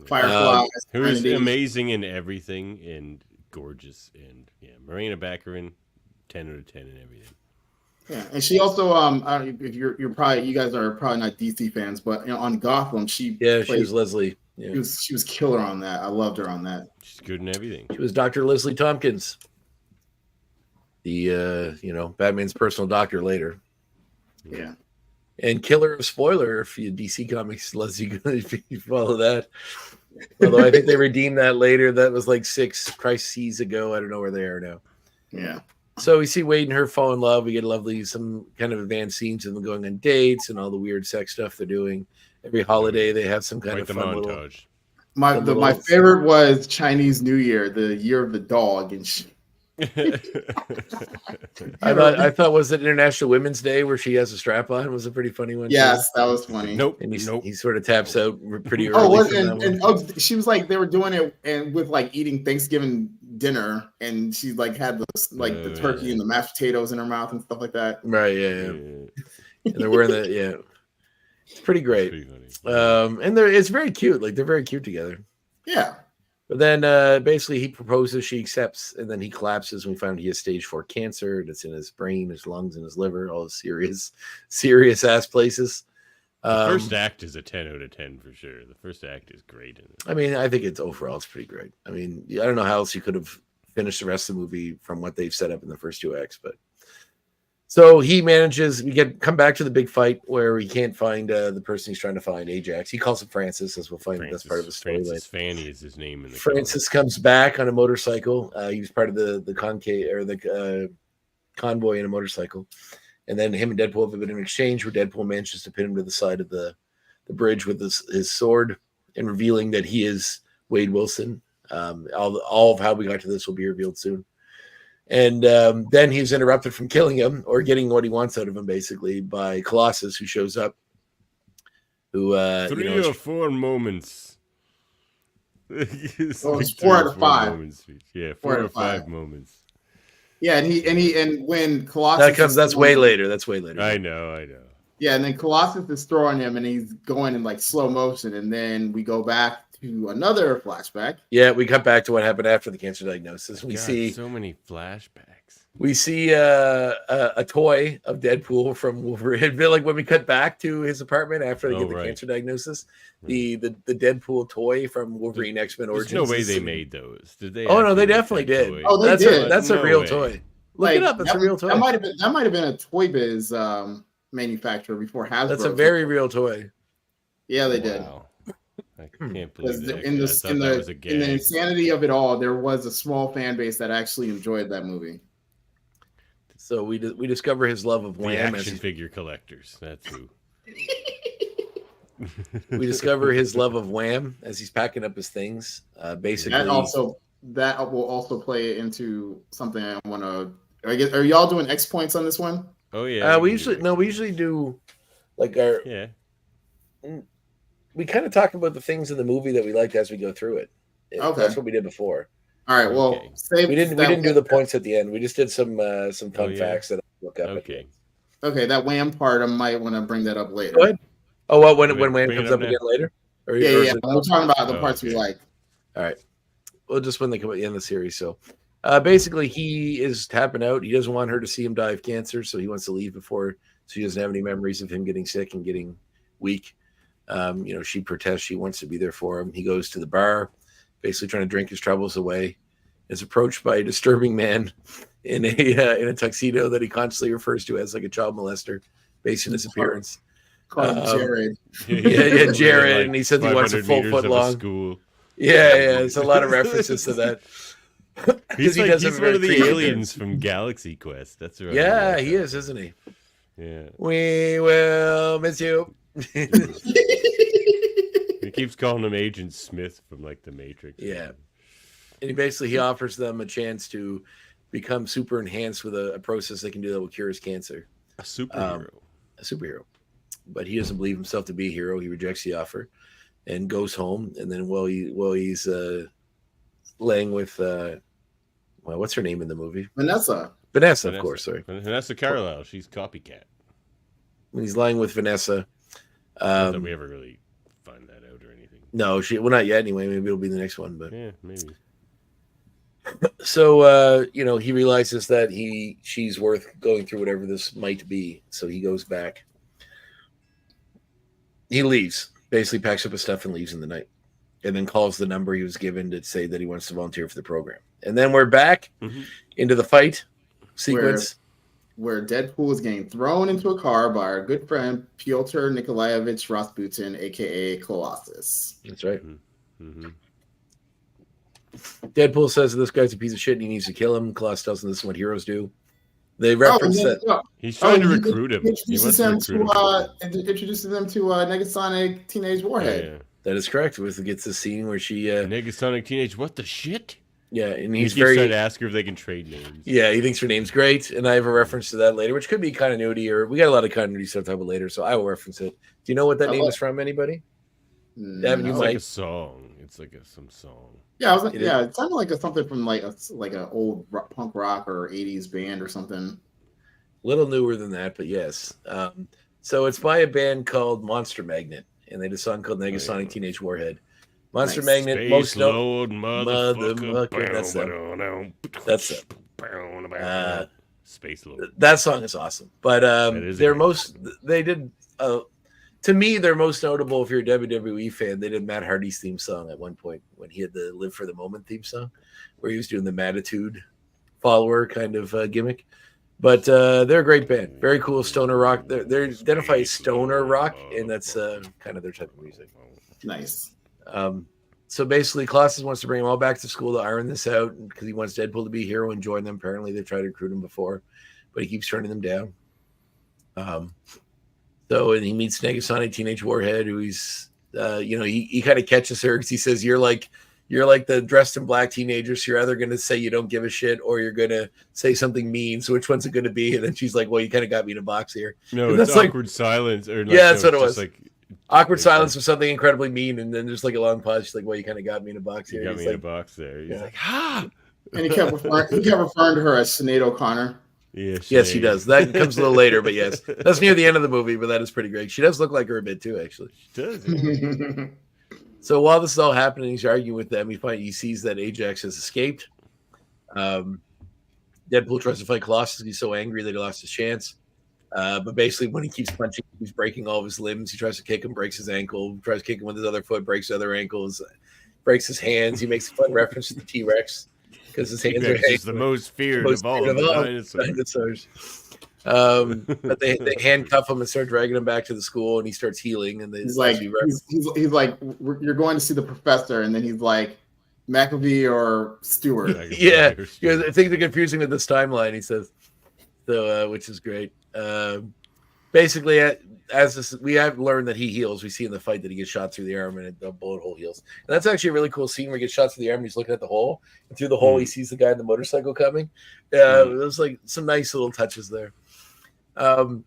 Firefly, who is amazing in everything and gorgeous, and Morena Baccarin, 10 out of 10 in everything. Yeah, and she also if you guys are probably not DC fans, but on Gotham she was Leslie. Yeah. She was killer on that. I loved her on that. She's good in everything. She was Dr. Leslie Tompkins, the Batman's personal doctor later. Yeah, and killer of spoiler if you DC Comics lets you if you follow that. Although I think they redeemed that later. That was like 6 crises ago. I don't know where they are now. Yeah. So we see Wade and her fall in love. We get some kind of advanced scenes of them going on dates and all the weird sex stuff they're doing. Every holiday they have some kind of fun montage. My favorite was Chinese New Year, the year of the dog, and I thought was it International Women's Day where she has a strap on was a pretty funny one. Yes, that was funny. Nope. And he sort of taps out pretty early. She was like they were doing it and with like eating Thanksgiving dinner, and she like had the turkey and the mashed potatoes in her mouth and stuff like that. Right. Yeah. And they're wearing that. Yeah. It's pretty great. And it's very cute. Like they're very cute together. Yeah. But then basically he proposes, she accepts, and then he collapses. And we found he has stage 4 cancer. That's in his brain, his lungs, and his liver, all serious ass places. The first act is a 10 out of 10 for sure. The first act is great. I mean, I think it's pretty great. I mean, I don't know how else you could have finished the rest of the movie from what they've set up in the first 2 acts, but so he manages. Come back to the big fight where he can't find the person he's trying to find, Ajax. He calls him Francis, as we'll find. That's part of the story. Francis Fanny is his name in the Francis comes back on a motorcycle. He was part of the convoy in a motorcycle. And then him and Deadpool have a bit of an exchange where Deadpool manages to pin him to the side of the bridge with his sword and revealing that he is Wade Wilson. All of how we got to this will be revealed soon. And then he's interrupted from killing him or getting what he wants out of him, basically, by Colossus, who shows up. Who 3 or 4 moments. It's Oh, it's like 4 3 out or of 4 5. moments speech. Yeah, 4 out or of 5 5. moments. Yeah, and when Colossus That's way later. That's way later. I know. Yeah, and then Colossus is throwing him, and he's going in like slow motion, and then we go back to another flashback. Yeah, we cut back to what happened after the cancer diagnosis. We see so many flashbacks. We see a toy of Deadpool from Wolverine. Like when we cut back to his apartment after they get the cancer diagnosis, the Deadpool toy from Wolverine X-Men Origins. There's no way they made those. Did they? Oh no, they definitely did. Toy? Oh, they did. That's a real toy. Look it up. It's a real toy. That might have been a Toy Biz manufacturer before Hasbro. That's a very real toy. Yeah, they did. I can't believe that. In the insanity of it all, there was a small fan base that actually enjoyed that movie. So we discover his love of Wham. Action figure collectors. That's who. We discover his love of Wham as he's packing up his things. Basically, that will also play into something I want to. I guess, are y'all doing X points on this one? Oh yeah. We usually do like our We kind of talk about the things in the movie that we liked as we go through it. Okay, that's what we did before. All right. Well, we didn't do the points at the end. We just did some fun facts that I look up. Okay. Okay, that Wham part, I might want to bring that up later. Go ahead. Oh, well, when Wham comes up again later? Yeah. We're talking about the parts we like. All right. Well, just when they come at the end of the series. So, basically, he is tapping out. He doesn't want her to see him die of cancer, so he wants to leave before, so he doesn't have any memories of him getting sick and getting weak. She protests. She wants to be there for him. He goes to the bar, basically trying to drink his troubles away. Is approached by a disturbing man in a tuxedo that he constantly refers to as like a child molester, based on his appearance. Jared. Yeah, Jared, like, and he says he wants a full foot long. School. Yeah, it's a lot of references to that. He's one of the aliens from Galaxy Quest. That's right. Yeah, he is, isn't he? Yeah. We will miss you. He keeps calling him Agent Smith from like the Matrix. Yeah. And he offers them a chance to become super enhanced with a process they can do that will cure his cancer. A superhero. But he doesn't believe himself to be a hero. He rejects the offer and goes home. And then while he's laying with what's her name in the movie? Vanessa, of course. Sorry, Vanessa Carlisle. She's copycat. When he's lying with Vanessa, not that we ever really find that out or anything. No, not yet. Anyway, maybe it'll be the next one. But yeah, maybe. So he realizes that she's worth going through whatever this might be. So he goes back. He leaves, basically packs up his stuff and leaves in the night, and then calls the number he was given to say that he wants to volunteer for the program. And then we're back into the fight sequence where Deadpool is getting thrown into a car by our good friend Pyotr Nikolaevich Rasputin, aka Colossus. That's right. Deadpool says that this guy's a piece of shit and he needs to kill him. Colossus tells him this is what heroes do. They reference that he's trying to recruit him. Introduces them to Negasonic Teenage Warhead. Yeah. That is correct. It gets the scene where she Negasonic Teenage. What the shit? Yeah, and he's trying to ask her if they can trade names. Yeah, he thinks her name's great, and I have a reference to that later, which could be continuity, or we got a lot of continuity stuff to talk about later, so I will reference it. Do you know what that name is from? Anybody? It's like a song. It's like some song. Yeah, it sounded like something from like an old punk rock or 80s band or something. A little newer than that, but yes. So it's by a band called Monster Magnet, and they did a song called Negasonic Teenage Warhead. Monster Magnet, Space most load, motherfucker. That's it. Space load. That song is awesome, but to me, they're most notable. If you're a WWE fan, they did Matt Hardy's theme song at one point when he had the "Live for the Moment" theme song, where he was doing the Mattitude follower kind of gimmick. But they're a great band, very cool stoner rock. They're identified as stoner rock, and that's kind of their type of music. Nice. So basically, Colossus wants to bring them all back to school to iron this out because he wants Deadpool to be a hero and join them. Apparently, they've tried to recruit him before, but he keeps turning them down. And he meets Negasonic Teenage Warhead, who he's, he kind of catches her because he says, you're like the dressed in black teenager, so you're either going to say you don't give a shit or you're going to say something mean. So which one's it going to be? And then she's like, well, you kind of got me in a box here. No, and it's awkward silence. Or that's what it was. Like Awkward silence was something incredibly mean, and then just like a long pause. She's like, "Well, you kind of got me in a box here." You got me in a box there. He's like, "Ha!" And he kept referring to her as Sinead O'Connor. Yeah, yes, he does. That comes a little later, but yes, that's near the end of the movie. But that is pretty great. She does look like her a bit too, actually. She does. Yeah. So while this is all happening, he's arguing with them. He sees that Ajax has escaped. Deadpool tries to fight Colossus. He's so angry that he lost his chance. But basically, when he keeps punching, he's breaking all of his limbs. He tries to kick him, breaks his ankle. Tries to kick him with his other foot, breaks his other ankles, breaks his hands. He makes a fun reference to the T-Rex because his hands are the most feared of all the dinosaurs. But they handcuff him and start dragging him back to the school, and he starts healing. And he's like, he's like, you're going to see the professor, and then he's like, McAfee or Stewart. Yeah, things are confusing with this timeline. He says, so which is great. Basically, we have learned that he heals. We see in the fight that he gets shot through the arm and the bullet hole heals. And that's actually a really cool scene where he gets shot through the arm and he's looking at the hole. And through the hole, he sees the guy in the motorcycle coming. There's like some nice little touches there.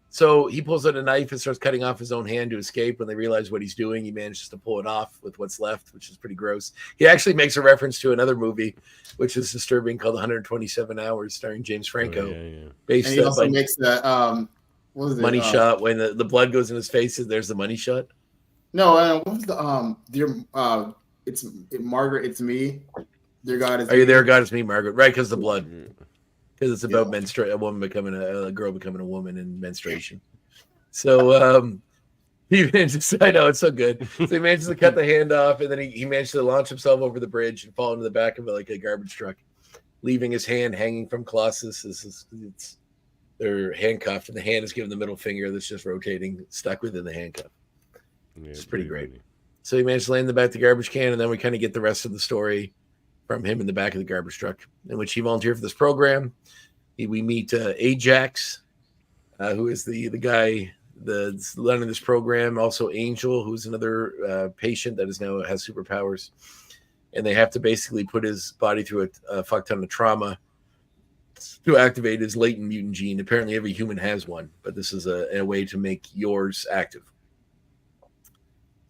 So he pulls out a knife and starts cutting off his own hand to escape. When they realize what he's doing, he manages to pull it off with what's left, which is pretty gross. He actually makes a reference to another movie, which is disturbing, called 127 Hours, starring James Franco. And he also makes the money shot when the blood goes in his face. And there's the money shot. No, what was the it's Margaret, it's me. Dear God, it's me. There, God, it's me, Margaret. Right, because the blood. Because it's about a woman becoming a girl becoming a woman in menstruation. So he manages. I know it's so good. So he manages to cut the hand off, and then he manages to launch himself over the bridge and fall into the back of like a garbage truck, leaving his hand hanging from Colossus. They're handcuffed, and the hand is given the middle finger that's just rotating, stuck within the handcuff. Yeah, it's pretty great. Funny. So he managed to land in the back of the garbage can, and then we kind of get the rest of the story from him in the back of the garbage truck, in which he volunteered for this program. We meet Ajax, who is the guy that's running this program. Also Angel, who's another patient that is now has superpowers. And they have to basically put his body through a fuck ton of trauma to activate his latent mutant gene. Apparently every human has one, but this is a way to make yours active.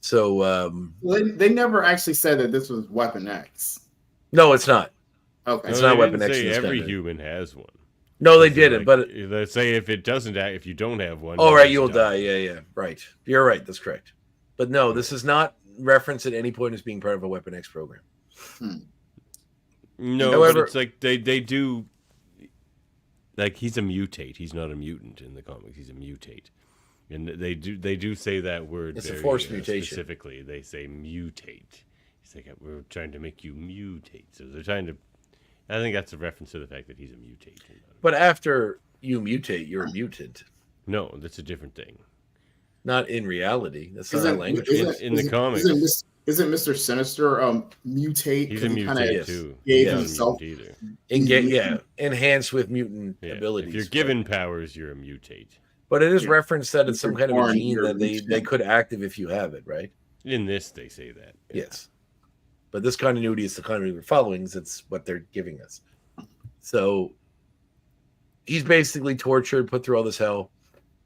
So they never actually said that this was Weapon X. No, it's not. Okay, it's not Weapon X. Every human has one. No, they didn't. But they say if you don't have one. Oh, right, you'll die. Yeah, right. You're right. That's correct. But no, this is not referenced at any point as being part of a Weapon X program. No, however, but it's like they do. Like he's a mutate. He's not a mutant in the comics. He's a mutate, and they do say that word. It's a forced mutation. Specifically, they say mutate. It's like we're trying to make you mutate. So they're trying to. I think that's a reference to the fact that he's a mutate. But after you mutate, you're a mutant. No, that's a different thing. Not in reality. That's not our language. In the comics, isn't Mr. Sinister mutate? He's a mutate too. Gave himself enhanced with mutant abilities. If you're given powers, you're a mutate. But it is referenced that it's some kind of a gene that they could active if you have it, right? In this, they say that. Yes. But this continuity is the continuity we're following. It's what they're giving us. So he's basically tortured, put through all this hell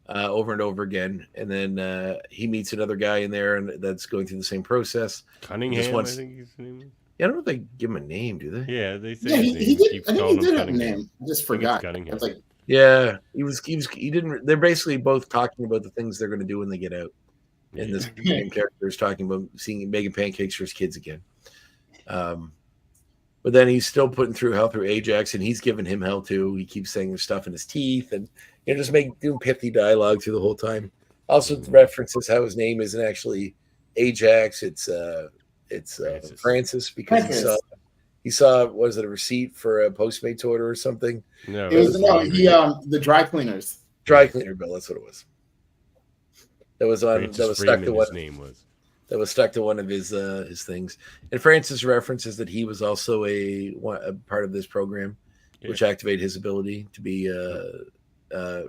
over and over again. And then he meets another guy in there and that's going through the same process. Cunningham, I think his name is. Yeah, I don't know if they give him a name, do they? Yeah, they say his name. He did. I think he did have a name. I just forgot. It's like, yeah, he didn't. They're basically both talking about the things they're going to do when they get out. And this main character is talking about making pancakes for his kids again. But then he's still putting through hell through Ajax, and he's giving him hell too. He keeps saying there's stuff in his teeth, and just doing pithy dialogue through the whole time. Also references how his name isn't actually Ajax; it's Francis because he saw was it a receipt for a Postmates order or something? No, it was the dry cleaners. Dry cleaner bill. That's what it was. That was on. Francis that was Freeman, stuck to what his name was. That was stuck to one of his things. And Francis references that he was also a part of this program, which activated his ability to be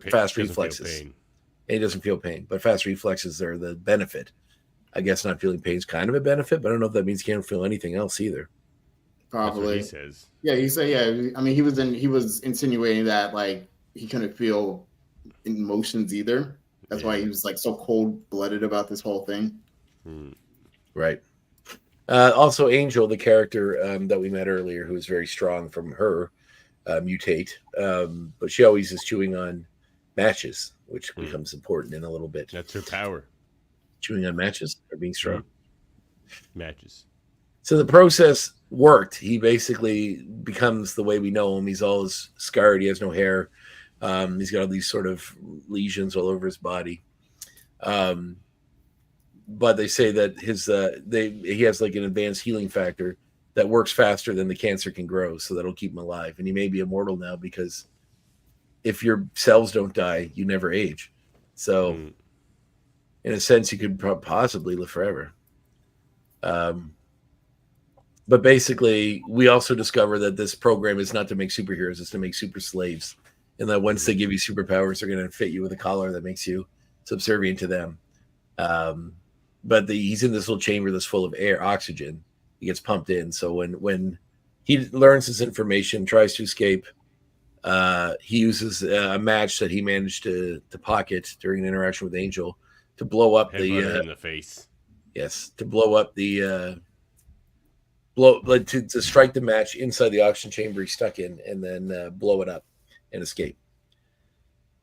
fast reflexes. And he doesn't feel pain, but fast reflexes are the benefit. I guess not feeling pain is kind of a benefit, but I don't know if that means he can't feel anything else either. Probably. That's what he says. Yeah, he said. Yeah, I mean, he was insinuating that like he couldn't feel emotions either. That's why he was like so cold-blooded about this whole thing. Right. Also, Angel, the character that we met earlier, who is very strong from her mutate, but she always is chewing on matches, which becomes important in a little bit. That's her power. Chewing on matches or being strong. Matches. So the process worked. He basically becomes the way we know him. He's all scarred. He has no hair. He's got all these sort of lesions all over his body. But they say that he has like an advanced healing factor that works faster than the cancer can grow, so that'll keep him alive. And he may be immortal now because if your cells don't die, you never age. So, in a sense, you could possibly live forever. But basically, we also discover that this program is not to make superheroes; it's to make super slaves. And that once they give you superpowers, they're going to fit you with a collar that makes you subservient to them. But he's in this little chamber that's full of air, oxygen. He gets pumped in. So when he learns this information, tries to escape, he uses a match that he managed to pocket during an interaction with Angel to blow up Headbutt in the face. Yes, to blow up to strike the match inside the oxygen chamber he's stuck in, and then blow it up and escape.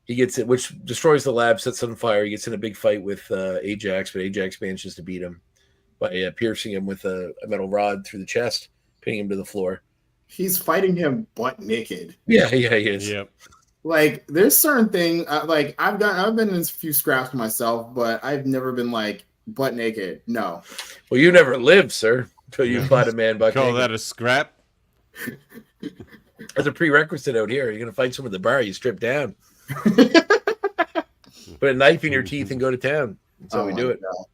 He gets it, which destroys the lab, sets it on fire. He gets in a big fight with Ajax, but Ajax manages to beat him by piercing him with a metal rod through the chest, pinning him to the floor. He's fighting him butt naked. Yeah, he is. Yep. Like, there's certain thing. Like, I've been in a few scraps myself, but I've never been like butt naked. No. Well, you never lived, sir, until you fought a man butt naked. Call that a scrap? That's a prerequisite out here. You're gonna fight someone at the bar, you strip down. Put a knife in your teeth and go to town. That's how we do it. God.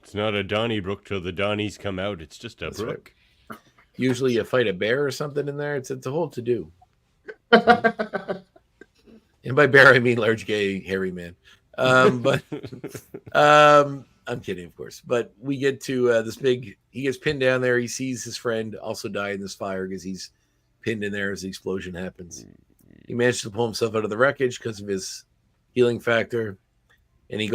It's not a Donnybrook till the Donnies come out. It's just a brook. Right. Usually you fight a bear or something in there. It's a whole to-do. And by bear, I mean large, gay, hairy man. But I'm kidding, of course. But we get to this big... He gets pinned down there. He sees his friend also die in this fire because he's pinned in there as the explosion happens. He managed to pull himself out of the wreckage because of his healing factor. And he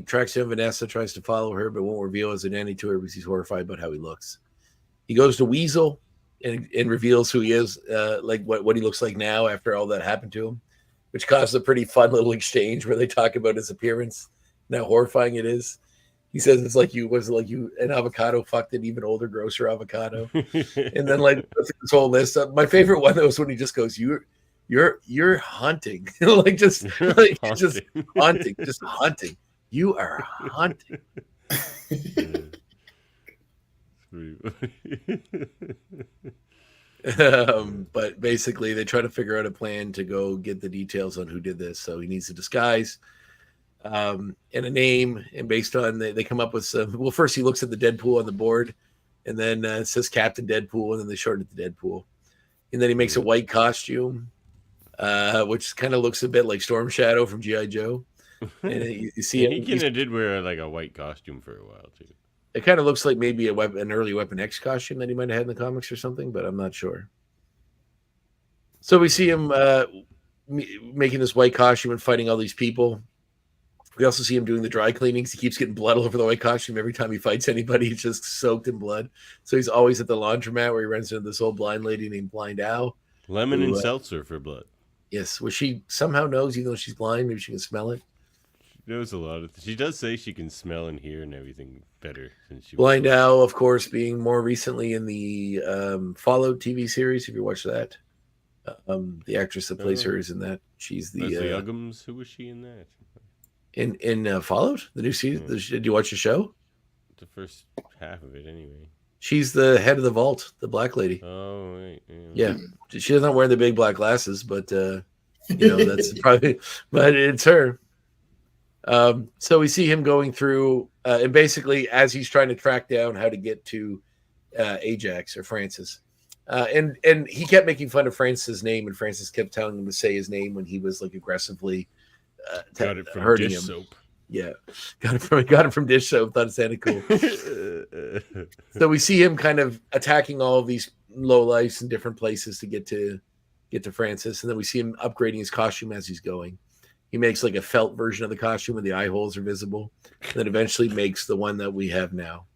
tracks down Vanessa, tries to follow her, but won't reveal his identity to her because he's horrified about how he looks. He goes to Weasel and reveals who he is, like what he looks like now after all that happened to him, which caused a pretty fun little exchange where they talk about his appearance and how horrifying it is. He says it's like an avocado fucked an even older, grosser avocado. And then like this whole list. My favorite one though is when he just goes, You're haunting. just haunting. You are haunting. But basically they try to figure out a plan to go get the details on who did this. So he needs a disguise and a name, and based on they come up with some. Well, first he looks at the Deadpool on the board, and then it says Captain Deadpool, and then they shorten it to Deadpool, and then he makes a white costume, which kind of looks a bit like Storm Shadow from G.I. Joe. And you see he kind of did wear like a white costume for a while too. It kind of looks like maybe an early Weapon X costume that he might have had in the comics or something, but I'm not sure. So we see him making this white costume and fighting all these people. We also see him doing the dry cleanings. He keeps getting blood all over the white costume. Every time he fights anybody, he's just soaked in blood. So he's always at the laundromat where he runs into this old blind lady named Blind Owl. Lemon and seltzer for blood. Yes, which she somehow knows, even though she's blind. Maybe she can smell it. She knows a lot of She does say she can smell and hear and everything better. Since she Blind Owl, of course, being more recently in the Fallout TV series. If you watch that, the actress that plays her is in that. She's the Leslie Uggams. Who was she in that? In Fallout, the new season. Did you watch the show? The first half of it, anyway. She's the head of the vault, the black lady. Oh, right. Yeah. She doesn't wear the big black glasses, but that's probably. But it's her. So we see him going through, and basically as he's trying to track down how to get to Ajax or Francis, and he kept making fun of Francis' name, and Francis kept telling him to say his name when he was like aggressively got it from hurting dish him. soap. Yeah, got it from dish soap. Thought it sounded cool. So we see him kind of attacking all of these lowlifes in different places to get to Francis, and then we see him upgrading his costume as he's going. He makes like a felt version of the costume where the eye holes are visible, and then eventually makes the one that we have now.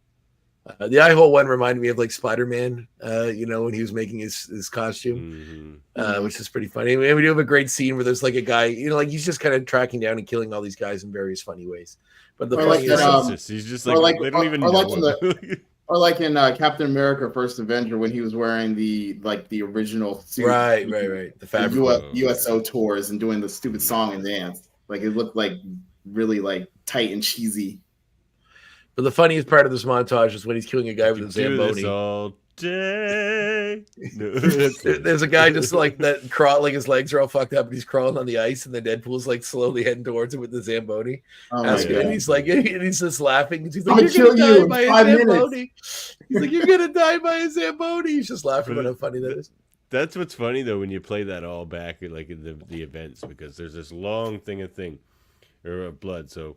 The eye hole one reminded me of like Spider-Man, when he was making his costume, which is pretty funny. And we do have a great scene where there's like a guy, like he's just kind of tracking down and killing all these guys in various funny ways. But the funniest, he's just like they don't even know him. Or like in Captain America: First Avenger when he was wearing the original suit, right, the fabric USO tours and doing the stupid song and dance. Like it looked like really like tight and cheesy. But the funniest part of this montage is when he's killing a guy with a Zamboni. All day. There's a guy just like that like his legs are all fucked up and he's crawling on the ice, and then Deadpool's like slowly heading towards him with the Zamboni. And he's like, and he's just laughing. He's like, "You're gonna die by a Zamboni." He's like, "You're gonna die by a Zamboni." He's just laughing about how funny that is. That's what's funny though when you play that all back like in the events, because there's this long thing of blood. So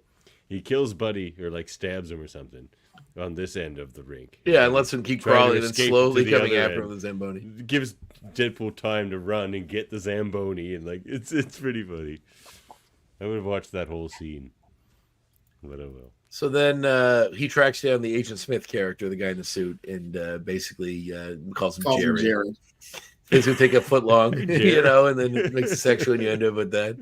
he kills Buddy or like stabs him or something on this end of the rink. Yeah, and lets him keep crawling and slowly coming after him with the Zamboni. Gives Deadpool time to run and get the Zamboni, and like it's pretty funny. I would have watched that whole scene, but I will. So then he tracks down the Agent Smith character, the guy in the suit, and basically calls him Jerry. He's gonna take a foot long, and then makes a sexual innuendo with that.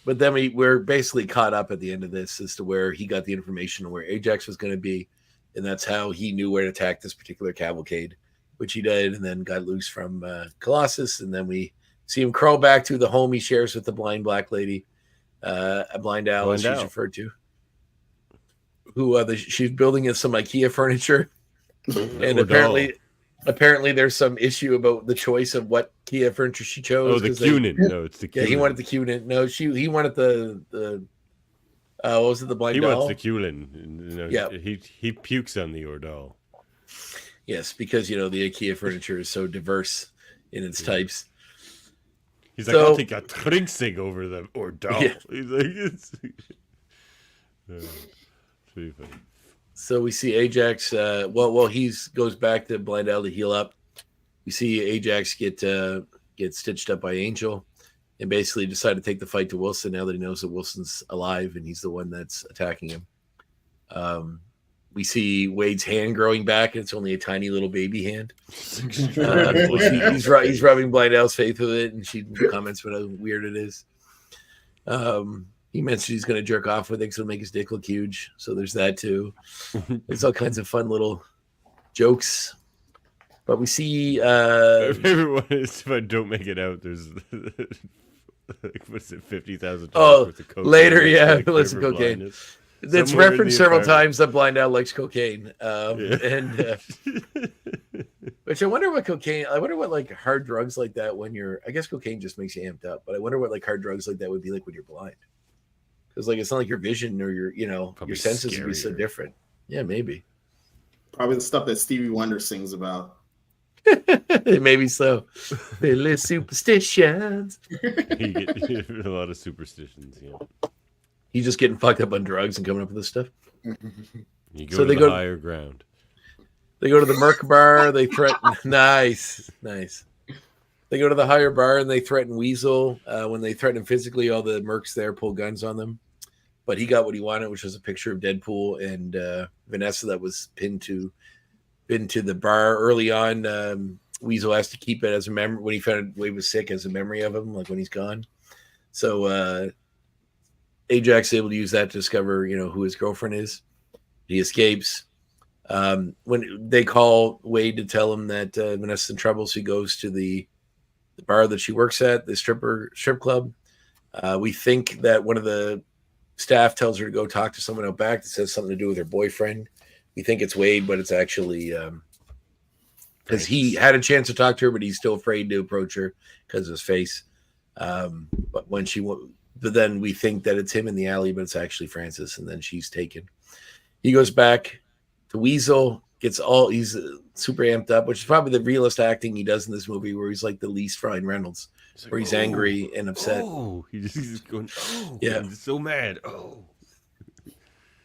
But then we're basically caught up at the end of this as to where he got the information on where Ajax was going to be, and that's how he knew where to attack this particular cavalcade, which he did, and then got loose from Colossus. And then we see him crawl back to the home he shares with the blind black lady, a blind owl, as she's referred to, who she's building in some IKEA furniture, and apparently there's some issue about the choice of what Kia furniture she chose. Oh, the Cunin. No, it's the Cunin. Yeah, he wanted the Cunin. No, he wanted the what was it, the blind doll? He wants the Cunin. Yeah. He pukes on the Ordal. Yes, because the IKEA furniture is so diverse in its types. He's like, I'll take a Trinksig over the Ordal. Yeah. He's like, it's pretty funny. So we see Ajax. He goes back to Blind Owl to heal up. We see Ajax get stitched up by Angel, and basically decide to take the fight to Wilson now that he knows that Wilson's alive and he's the one that's attacking him. We see Wade's hand growing back, and it's only a tiny little baby hand. He's rubbing Blind Owl's face with it, and she comments about how weird it is. He mentioned he's going to jerk off with it because it'll make his dick look huge. So there's that too. There's all kinds of fun little jokes. But we see... Everyone is, if I don't make it out, there's... what's it, $50,000 worth of cocaine. Later, yeah, listen, cocaine. It's referenced several times that Blind Owl likes cocaine. Which I wonder what like hard drugs like that when you're... I guess cocaine just makes you amped up. But I wonder what like hard drugs like that would be like when you're blind. Because like it's not like your vision or your your senses would be so different. Yeah, maybe. Probably the stuff that Stevie Wonder sings about. Maybe so. Little superstitions. He get a lot of superstitions. Yeah. He's just getting fucked up on drugs and coming up with this stuff. You go to the higher ground. They go to the Merc bar. They threaten. Nice. They go to the higher bar and they threaten Weasel. When they threaten him physically, all the mercs there pull guns on them. But he got what he wanted, which was a picture of Deadpool and Vanessa that was pinned to the bar early on. Weasel has to keep it as a memory when he found Wade was sick, as a memory of him, like when he's gone. So Ajax is able to use that to discover, who his girlfriend is. He escapes. When they call Wade to tell him that Vanessa's in trouble, so he goes to the bar that she works at, the strip club. We think that one of the staff tells her to go talk to someone out back that says something to do with her boyfriend. We think it's Wade, but it's actually because he had a chance to talk to her, but he's still afraid to approach her because of his face. But then we think that it's him in the alley, but it's actually Francis, and then she's taken. He goes back to Weasel, he's super amped up, which is probably the realest acting he does in this movie, where he's like the least Ryan Reynolds, where he's angry and upset. Oh, he's going, yeah, I'm so mad. Oh.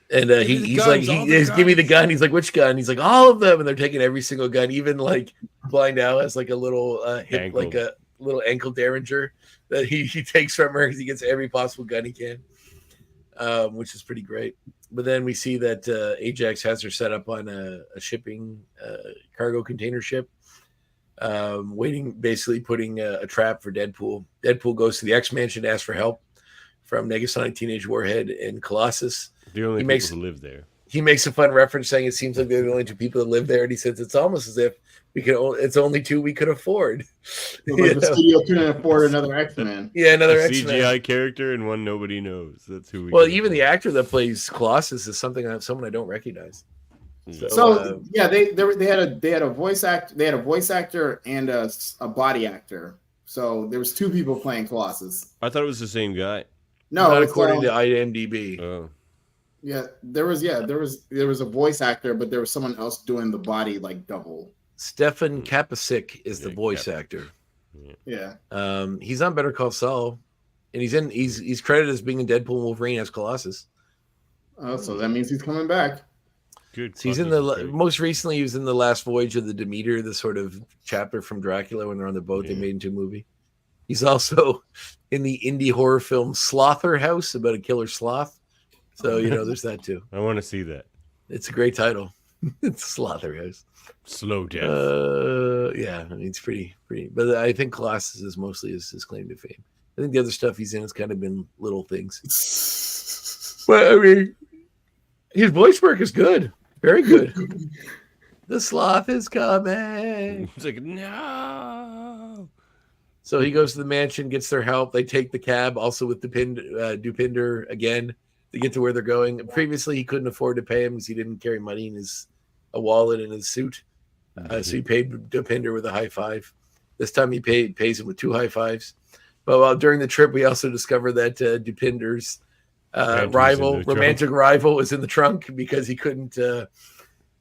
And he's like, give me the gun. He's like, which gun? He's like, all of them. And they're taking every single gun. Even like Blind Owl has like a little hip, like a little ankle derringer that he takes from her because he gets every possible gun he can, which is pretty great. But then we see that Ajax has her set up on a shipping cargo container ship, waiting, basically putting a trap for Deadpool. Deadpool goes to the X-Mansion to ask for help from Negasonic Teenage Warhead and Colossus. The only people who live there. He makes a fun reference saying it seems like they're the only 2 people that live there, and he says it's almost as if it's only 2 we could afford. Like the studio couldn't afford another X-Men. Yeah, another X-Men. CGI character and one nobody knows. That's who we. Even the actor that plays Colossus is someone I don't recognize. So they had a voice actor and a body actor. So there was 2 people playing Colossus. I thought it was the same guy. No, not according to IMDb. Oh. Yeah, there was a voice actor, but there was someone else doing the body like double. Stefan Kapicic is the voice actor. Yeah. He's on Better Call Saul, and he's credited as being in Deadpool and Wolverine as Colossus. Oh, so that means he's coming back. Good. So he's in most recently he was in the Last Voyage of the Demeter, the sort of chapter from Dracula when they're on the boat they made into a movie. He's also in the indie horror film Slaughterhouse about a killer sloth. So, there's that too. I want to see that. It's a great title. It's Slaughterhouse. Slow death. Yeah, I mean, it's pretty. But I think Colossus is mostly his claim to fame. I think the other stuff he's in has kind of been little things. But, I mean, his voice work is good. Very good. The sloth is coming. It's like, no. So he goes to the mansion, gets their help. They take the cab, also with Dupinder again, to get to where they're going. Previously, he couldn't afford to pay him because he didn't carry money in a wallet in his suit. So he paid Dupinder with a high five. This time he pays him with 2 high fives. But during the trip, we also discovered that Dupinder's romantic rival was in the trunk because he couldn't get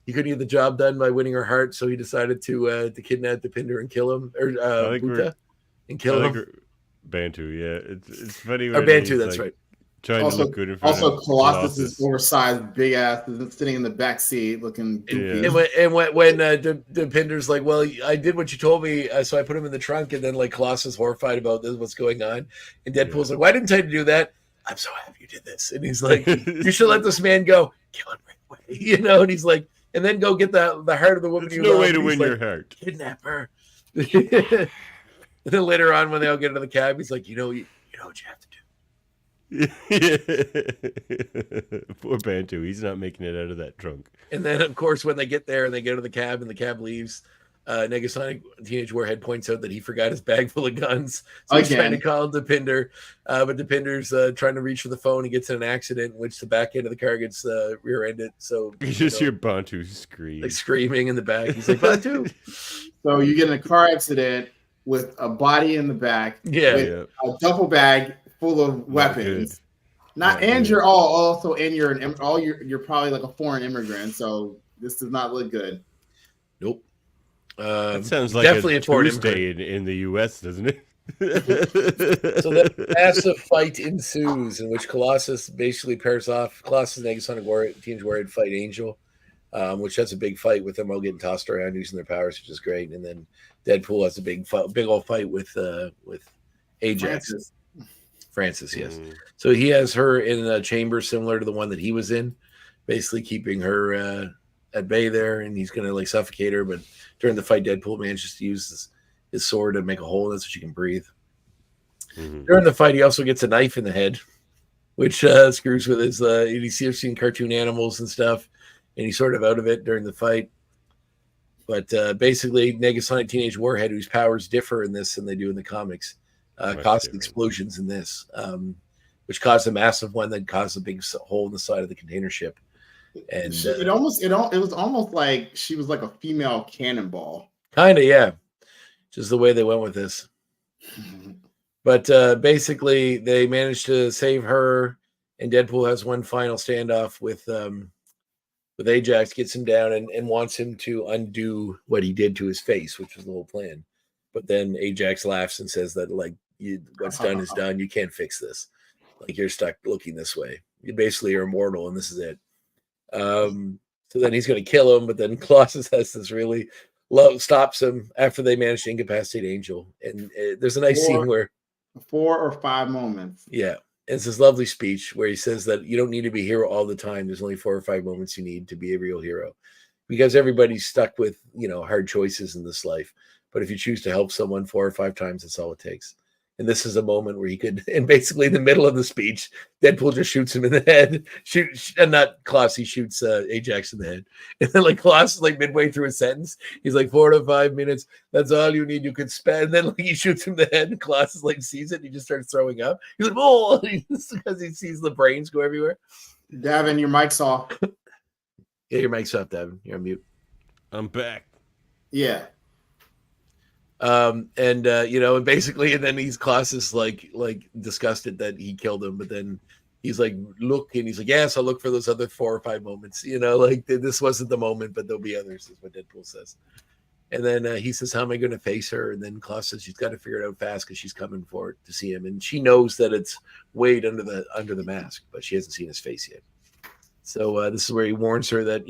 the job done by winning her heart. So he decided to kidnap Dupinder and kill him, or Buta, and kill him. Bantu, yeah, it's funny. Or Bantu, that's right. Trying to look good in front of Colossus is oversized, big ass, is sitting in the back seat looking goofy. And when Dupinder's like, well, I did what you told me, so I put him in the trunk, and then like Colossus horrified about this, what's going on, and Deadpool's like, why didn't I do that? I'm so happy you did this, and he's like, you should let this man go, kill him right away, and he's like, and then go get the heart of the woman. There's no way to win your heart. Kidnap her. And then later on, when they all get into the cab, he's like, you know what you have to do. Poor Bantu, he's not making it out of that trunk. And then, of course, when they get there and they go to the cab and the cab leaves, Negasonic Teenage Warhead points out that he forgot his bag full of guns. So he's trying to call Dupinder, but Dupinder's trying to reach for the phone. He gets in an accident in which the back end of the car gets rear-ended. So you just hear Bantu scream, like screaming in the back. He's like, Bantu. So you get in a car accident with a body in the back, with a duffel bag full of weapons. You're probably like a foreign immigrant, so this does not look good. Nope. That sounds like definitely a Tuesday in the U.S., doesn't it? So that massive fight ensues in which Colossus basically pairs off. Colossus and Negasonic Teenage Warhead fight Angel, which has a big fight with them all getting tossed around using their powers, which is great. And then Deadpool has a big old fight with Ajax. Francis, yes. So he has her in a chamber similar to the one that he was in, basically keeping her at bay there, and he's going to like suffocate her. But during the fight, Deadpool manages to use his sword to make a hole in it so she can breathe. During the fight, he also gets a knife in the head, which screws with his. He's seen cartoon animals and stuff, and he's sort of out of it during the fight. But basically, Negasonic Teenage Warhead, whose powers differ in this than they do in the comics, caused explosions in this, which caused a massive one that caused a big hole in the side of the container ship. And it was almost like she was like a female cannonball. Kind of, yeah. Just the way they went with this. But basically, they managed to save her, and Deadpool has one final standoff with Ajax, gets him down and wants him to undo what he did to his face, which was the whole plan. But then Ajax laughs and says that, like, what's done is done. You can't fix this. Like, you're stuck looking this way. You basically are immortal, and this is it. So then he's going to kill him, but then Colossus has this really Love stops him after they manage to incapacitate Angel. And there's a nice scene where 4 or 5 moments. Yeah. It's this lovely speech where he says that you don't need to be a hero all the time. There's only 4 or 5 moments you need to be a real hero, because everybody's stuck with, hard choices in this life. But if you choose to help someone 4 or 5 times, that's all it takes. And this is a moment where he could, and basically in the middle of the speech, Deadpool just shoots him in the head. And not Klaus, he shoots Ajax in the head. And then Klaus is midway through a sentence. He's 4 to 5 minutes. That's all you need. You could spend. And then he shoots him in the head. And Klaus is sees it. And he just starts throwing up. He's oh, because he sees the brains go everywhere. Davin, your mic's off. Yeah, your mic's off, Davin. You're on mute. I'm back. Yeah. And basically, and then Klaus is disgusted that he killed him, but then he's look, and he's yes, I'll look for those other 4 or 5 moments, this wasn't the moment, but there'll be others, is what Deadpool says. And then he says, how am I going to face her? And then Klaus says she's got to figure it out fast because she's coming for it to see him, and she knows that it's Wade under the mask, but she hasn't seen his face yet. So this is where he warns her that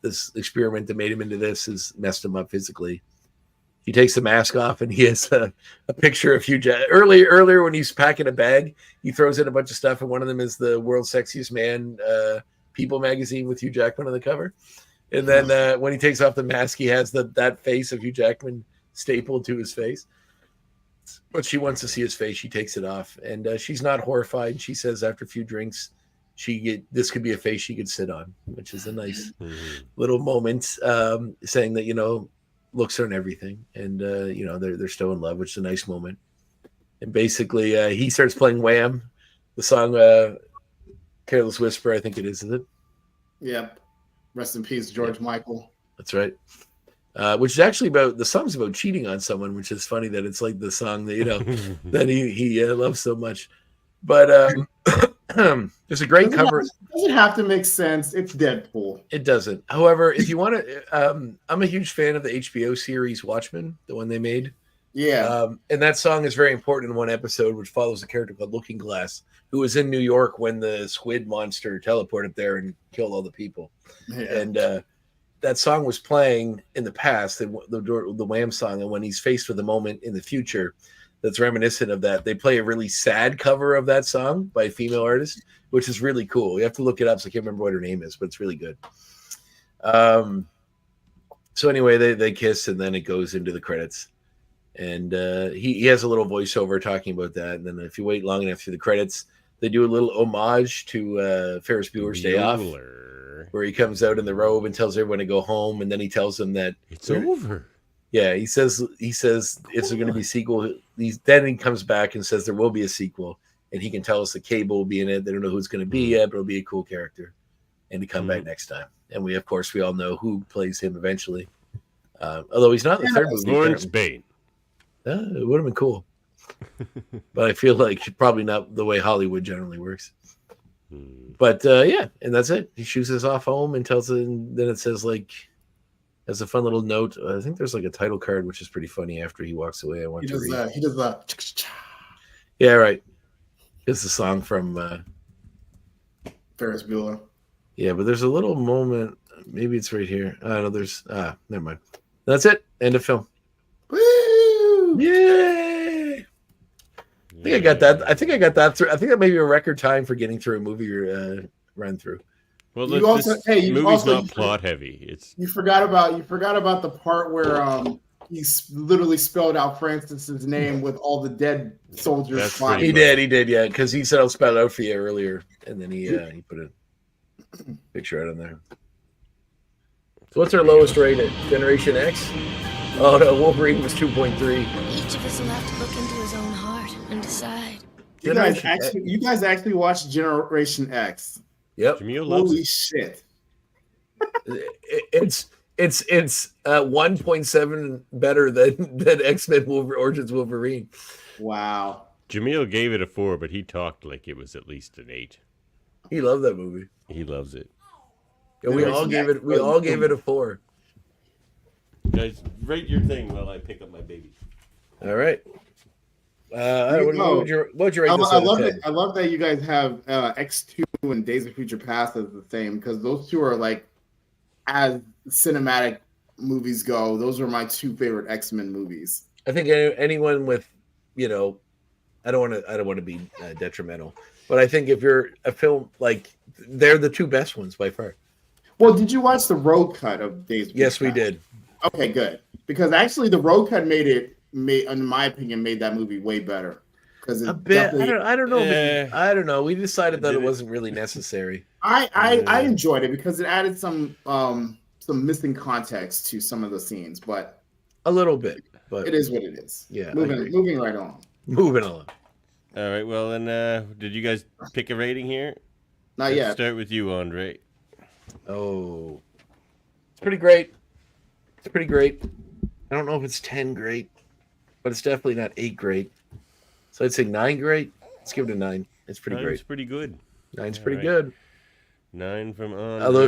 this experiment that made him into this has messed him up physically. He takes the mask off, and he has a picture of Hugh Jackman. Earlier, when he's packing a bag, he throws in a bunch of stuff, and one of them is the World's Sexiest Man People magazine with Hugh Jackman on the cover. And then when he takes off the mask, he has that face of Hugh Jackman stapled to his face. But she wants to see his face. She takes it off, and she's not horrified. She says after a few drinks, this could be a face she could sit on, which is a nice little moment, saying that looks are and everything, and they're still in love, which is a nice moment. And basically he starts playing Wham, the song Careless Whisper, I think it is it? Yep. Rest in peace, George Michael. That's right. Which is actually the song's about cheating on someone, which is funny that it's the song that that he loves so much. But there's a great cover. Doesn't have to make sense. It's Deadpool. It doesn't. However, if you want to, I'm a huge fan of the HBO series Watchmen, the one they made. Yeah. And that song is very important in one episode, which follows a character called Looking Glass, who was in New York when the squid monster teleported there and killed all the people. Yeah. And that song was playing in the past, the Wham song, and when he's faced with a moment in the future that's reminiscent of that, they play a really sad cover of that song by a female artist, which is really cool. You have to look it up, so I can't remember what her name is, but it's really good. So anyway, they kiss, and then it goes into the credits. And he has a little voiceover talking about that. And then if you wait long enough through the credits, they do a little homage to Ferris Bueller's Day Off, where he comes out in the robe and tells everyone to go home. And then he tells them that it's over. Yeah, he says it's going to be a sequel. Then he comes back and says there will be a sequel, and he can tell us the Cable will be in it. They don't know who it's going to be yet, but it'll be a cool character, and to come back next time. And we all know who plays him eventually. Although he's not in the third movie. Lawrence Bain. It would have been cool, but I feel like probably not the way Hollywood generally works. But yeah, and that's it. He shoots us off home and tells it, and then it says as a fun little note. I think there's a title card, which is pretty funny. After he walks away, I want to read. He does that. Yeah, right. It's a song from Ferris Bueller. Yeah, but there's a little moment. Maybe it's right here. I don't know. There's never mind. That's it. End of film. Woo! Yay! I think I got that through. I think that may be a record time for getting through a movie run through. Well, this movie's not plot heavy. You forgot about the part where he literally spelled out Francis's name with all the dead soldiers. He did, yeah, because he said I'll spell it out for you earlier, and then he put a picture out on there. So what's our lowest rated? Generation X? Oh no, Wolverine was 2.3. Each of us will have to look into his own heart and decide. You guys actually watched Generation X? Yep. Holy shit! It's 1.7 better than X-Men Origins Wolverine. Wow. Jamil gave it a 4, but he talked like it was at least an 8. He loved that movie. He loves it. Yeah, we all gave it a 4. Guys, rate your thing while I pick up my baby. All right. What would you rate this out of 10? I love that you guys have X2 and Days of Future Past as the same, because those two are as cinematic movies go, those are my 2 favorite X-Men movies. I think anyone with, I don't want to be detrimental, but I think if you're a film like, they're the 2 best ones by far. Well, did you watch the road cut of Days? Yes, we did. Okay, good. Because actually, the road cut in my opinion, made that movie way better. Because a bit, I don't know. I don't know. We decided that it wasn't really necessary. I enjoyed it because it added some missing context to some of the scenes, but a little bit. But it is what it is. Yeah. Moving right on. Moving on. All right. Well, then, did you guys pick a rating here? Not yet. Let's start with you, Andre. Oh, it's pretty great. It's pretty great. I don't know if it's 10 great, but it's definitely not 8 great. So I'd say 9 great. Let's give it a 9. It's pretty great. It's pretty good. 9's pretty good. 9 from Andre. Although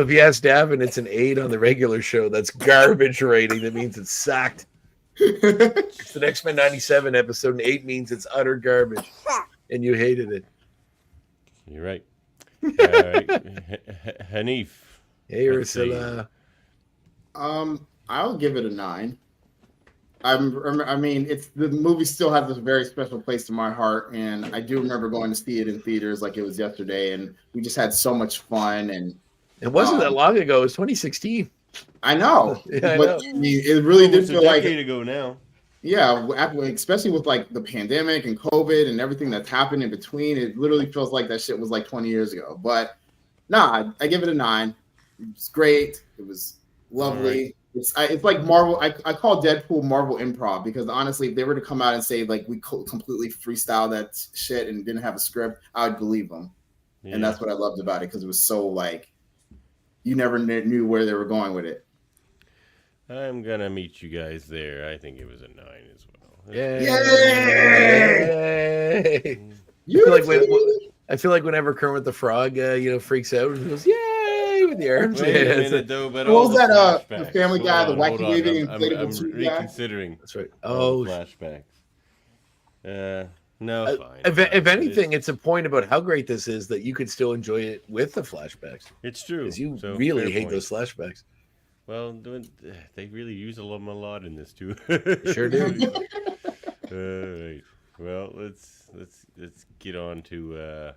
if you ask Davin, it's an 8 on the regular show. That's garbage rating. That means it's sacked. It's an X-Men 97 episode, and 8 means it's utter garbage, and you hated it. You're right. All right. Hanif. Hey, Ursula. I'll give it a 9. I mean, the movie still has a very special place in my heart, and I do remember going to see it in theaters like it was yesterday, and we just had so much fun. And it wasn't that long ago; it was 2016. I know, yeah, but I mean, it really did feel like a decade ago now. Yeah, especially with like the pandemic and COVID and everything that's happened in between, it literally feels like that shit was like 20 years ago. But nah, I give it a 9. It was great. It was lovely. Right. It's like Marvel. I call Deadpool Marvel improv because honestly, if they were to come out and say like we completely freestyle that shit and didn't have a script, I would believe them. Yeah. And that's what I loved about it because it was so like you never knew where they were going with it. I'm gonna meet you guys there. I think it was a 9 as well. Yay! Yay! I feel like whenever Kermit the Frog, freaks out, he goes, "Yay!" with the arms. Wait a minute, though, but what was that? The Family Guy, the wacky waving inflatable tube guy. Reconsidering. That's right. Flashbacks. No, fine. If anything, it's a point about how great this is that you could still enjoy it with the flashbacks. It's true. Because you really hate those flashbacks. Well, they really use them a lot in this too. Sure do. Right. Well, let's get on to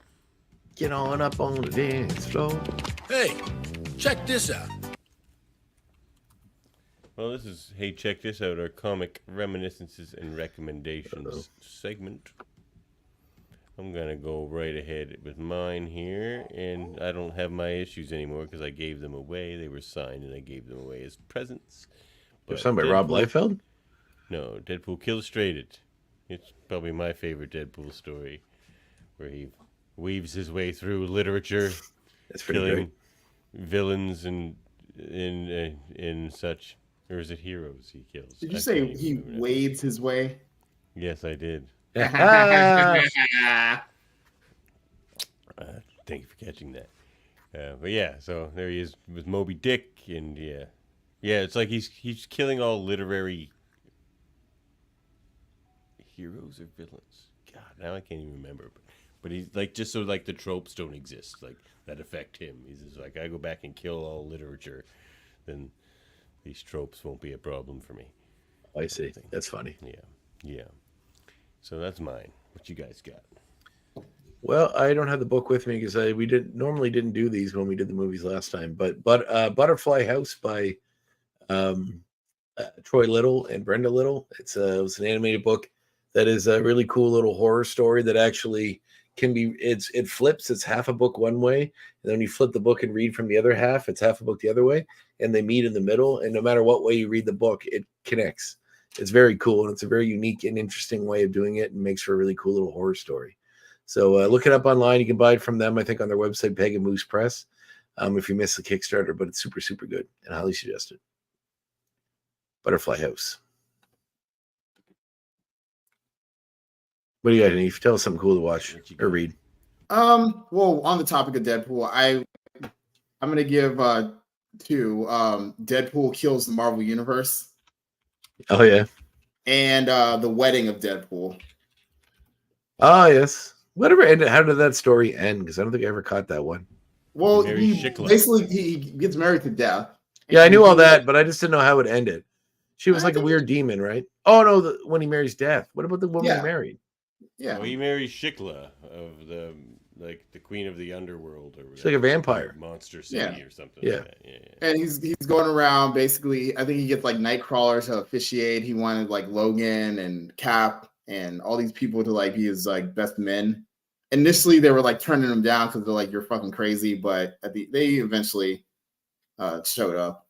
get on up on the dance floor. Hey, check this out. Well, this is check this out, our comic reminiscences and recommendations segment. I'm gonna go right ahead with mine here, and I don't have my issues anymore because I gave them away. They were signed, and I gave them away as presents. There's something by Rob Liefeld? No, Deadpool Illustrated. It's probably my favorite Deadpool story, where he weaves his way through literature, killing villains and in such, or is it heroes he kills? Did you say he wades his way? Yes, I did. Thank you for catching that. But yeah, so there he is with Moby Dick, and yeah, it's like he's killing all literary heroes or villains. God, now I can't even remember. But he's like, just so like the tropes don't exist, like that affect him. He's just like, I go back and kill all literature, then these tropes won't be a problem for me. I see. That's funny. Yeah. So that's mine. What you guys got? Well, I don't have the book with me because we normally didn't do these when we did the movies last time. But Butterfly House by Troy Little and Brenda Little. It was an animated book that is a really cool little horror story that actually can be. It flips. It's half a book one way, and then when you flip the book and read from the other half, it's half a book the other way, and they meet in the middle. And no matter what way you read the book, it connects. It's very cool, and it's a very unique and interesting way of doing it, and makes for a really cool little horror story. So look it up online. You can buy it from them, I think, on their website, Peg and Moose Press, if you miss the Kickstarter, but it's super, super good, and highly suggest it. Butterfly House. What do you got, Hanif? Tell us something cool to watch or read. Well, on the topic of Deadpool, I'm going to give 2. Deadpool Kills the Marvel Universe. Oh, yeah. And The Wedding of Deadpool. Oh, yes. Whatever ended. How did that story end? Because I don't think I ever caught that one. Well, he gets married to death. Yeah, I And knew all he, that, but I just didn't know how it ended. She was I like a think weird demon, right? Oh no, when he marries Death. What about the woman he yeah, married? yeah. Well, he marries Shikla of the the queen of the underworld or She's like a whatever, vampire. Monster Yeah. City or something Yeah. like that. Yeah. And he's going around basically. I think he gets like Nightcrawler to officiate. He wanted like Logan and Cap and all these people to like be his like best men. Initially, they were like turning him down because they're like, "You're fucking crazy," but they eventually showed up.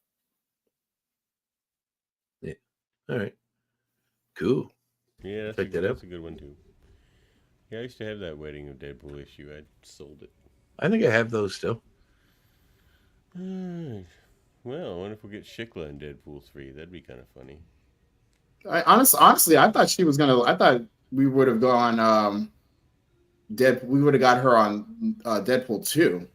Yeah. All right. Cool. Yeah, Check that out. that's a good one too. Yeah, I used to have that Wedding of Deadpool issue. I sold it. I think I have those still. Well, I wonder if we'll get Shikla in Deadpool 3. That'd be kind of funny. Honestly, I thought she was gonna. I thought we would have gone. We would have got her on Deadpool 2.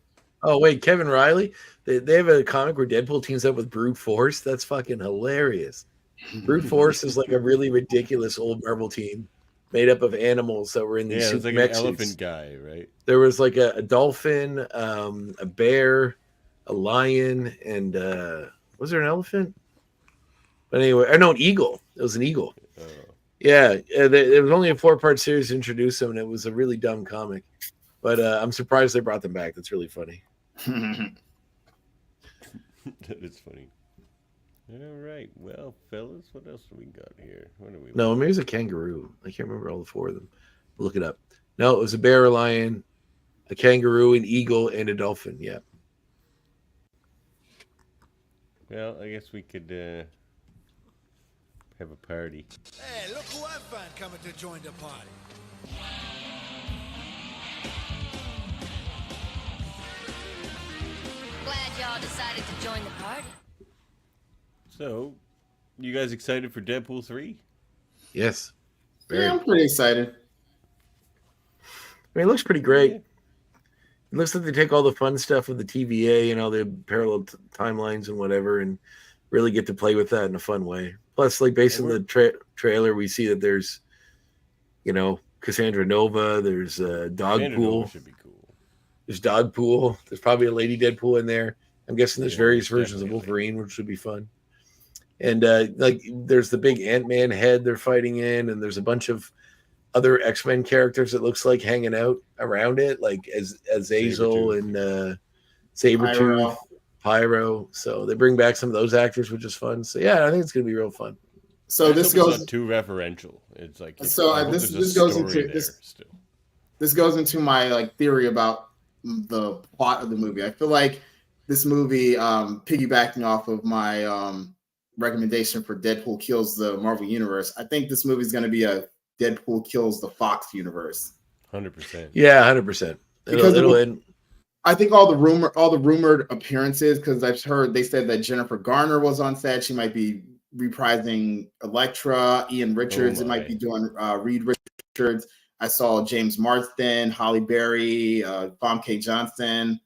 Oh wait, Kevin Riley. They have a comic where Deadpool teams up with Brute Force. That's fucking hilarious. Brute Force is like a really ridiculous old Marvel team made up of animals that were in these it's like mech an suits. elephant guy, right? There was like a dolphin, a bear, a lion, and was there an elephant? But anyway, no, an eagle. It was an eagle. Yeah, it was only a 4-part series to introduce them, and it was a really dumb comic. But I'm surprised they brought them back. That's really funny. That is funny. All right, well, fellas, what else do we got here? What do we? No, maybe it was a kangaroo. I can't remember all the 4 of them. Look it up. No, it was a bear, a lion, a kangaroo, an eagle, and a dolphin. Yeah. Well, I guess we could have a party. Hey, look who I found coming to join the party. Glad y'all decided to join the party. So, you guys excited for Deadpool 3? Yes. Yeah, I'm pretty excited. I mean, it looks pretty great. It looks like they take all the fun stuff of the TVA and all the parallel timelines and whatever, and really get to play with that in a fun way. Plus, like based on the trailer, we see that there's, Cassandra Nova. There's Dogpool. Should be cool. There's Dogpool. There's probably a Lady Deadpool in there. I'm guessing there's various versions of Wolverine, which would be fun. And there's the big Ant-Man head they're fighting in, and there's a bunch of other X-Men characters that looks like hanging out around it, like as Azazel and Sabretooth, Pyro. So they bring back some of those actors, which is fun. So yeah, I think it's gonna be real fun. So this goes too referential. It's like this goes into this goes into my theory about the plot of the movie. I feel like this movie, piggybacking off of my recommendation for Deadpool Kills the Marvel Universe, I think this movie is going to be a Deadpool Kills the Fox Universe. 100%. Yeah, 100%. It'll end. I think all the rumored appearances, because I've heard they said that Jennifer Garner was on set. She might be reprising Elektra. Ian Richards, it might be doing Reed Richards. I saw James Marsden, Holly Berry, Famke Johnson.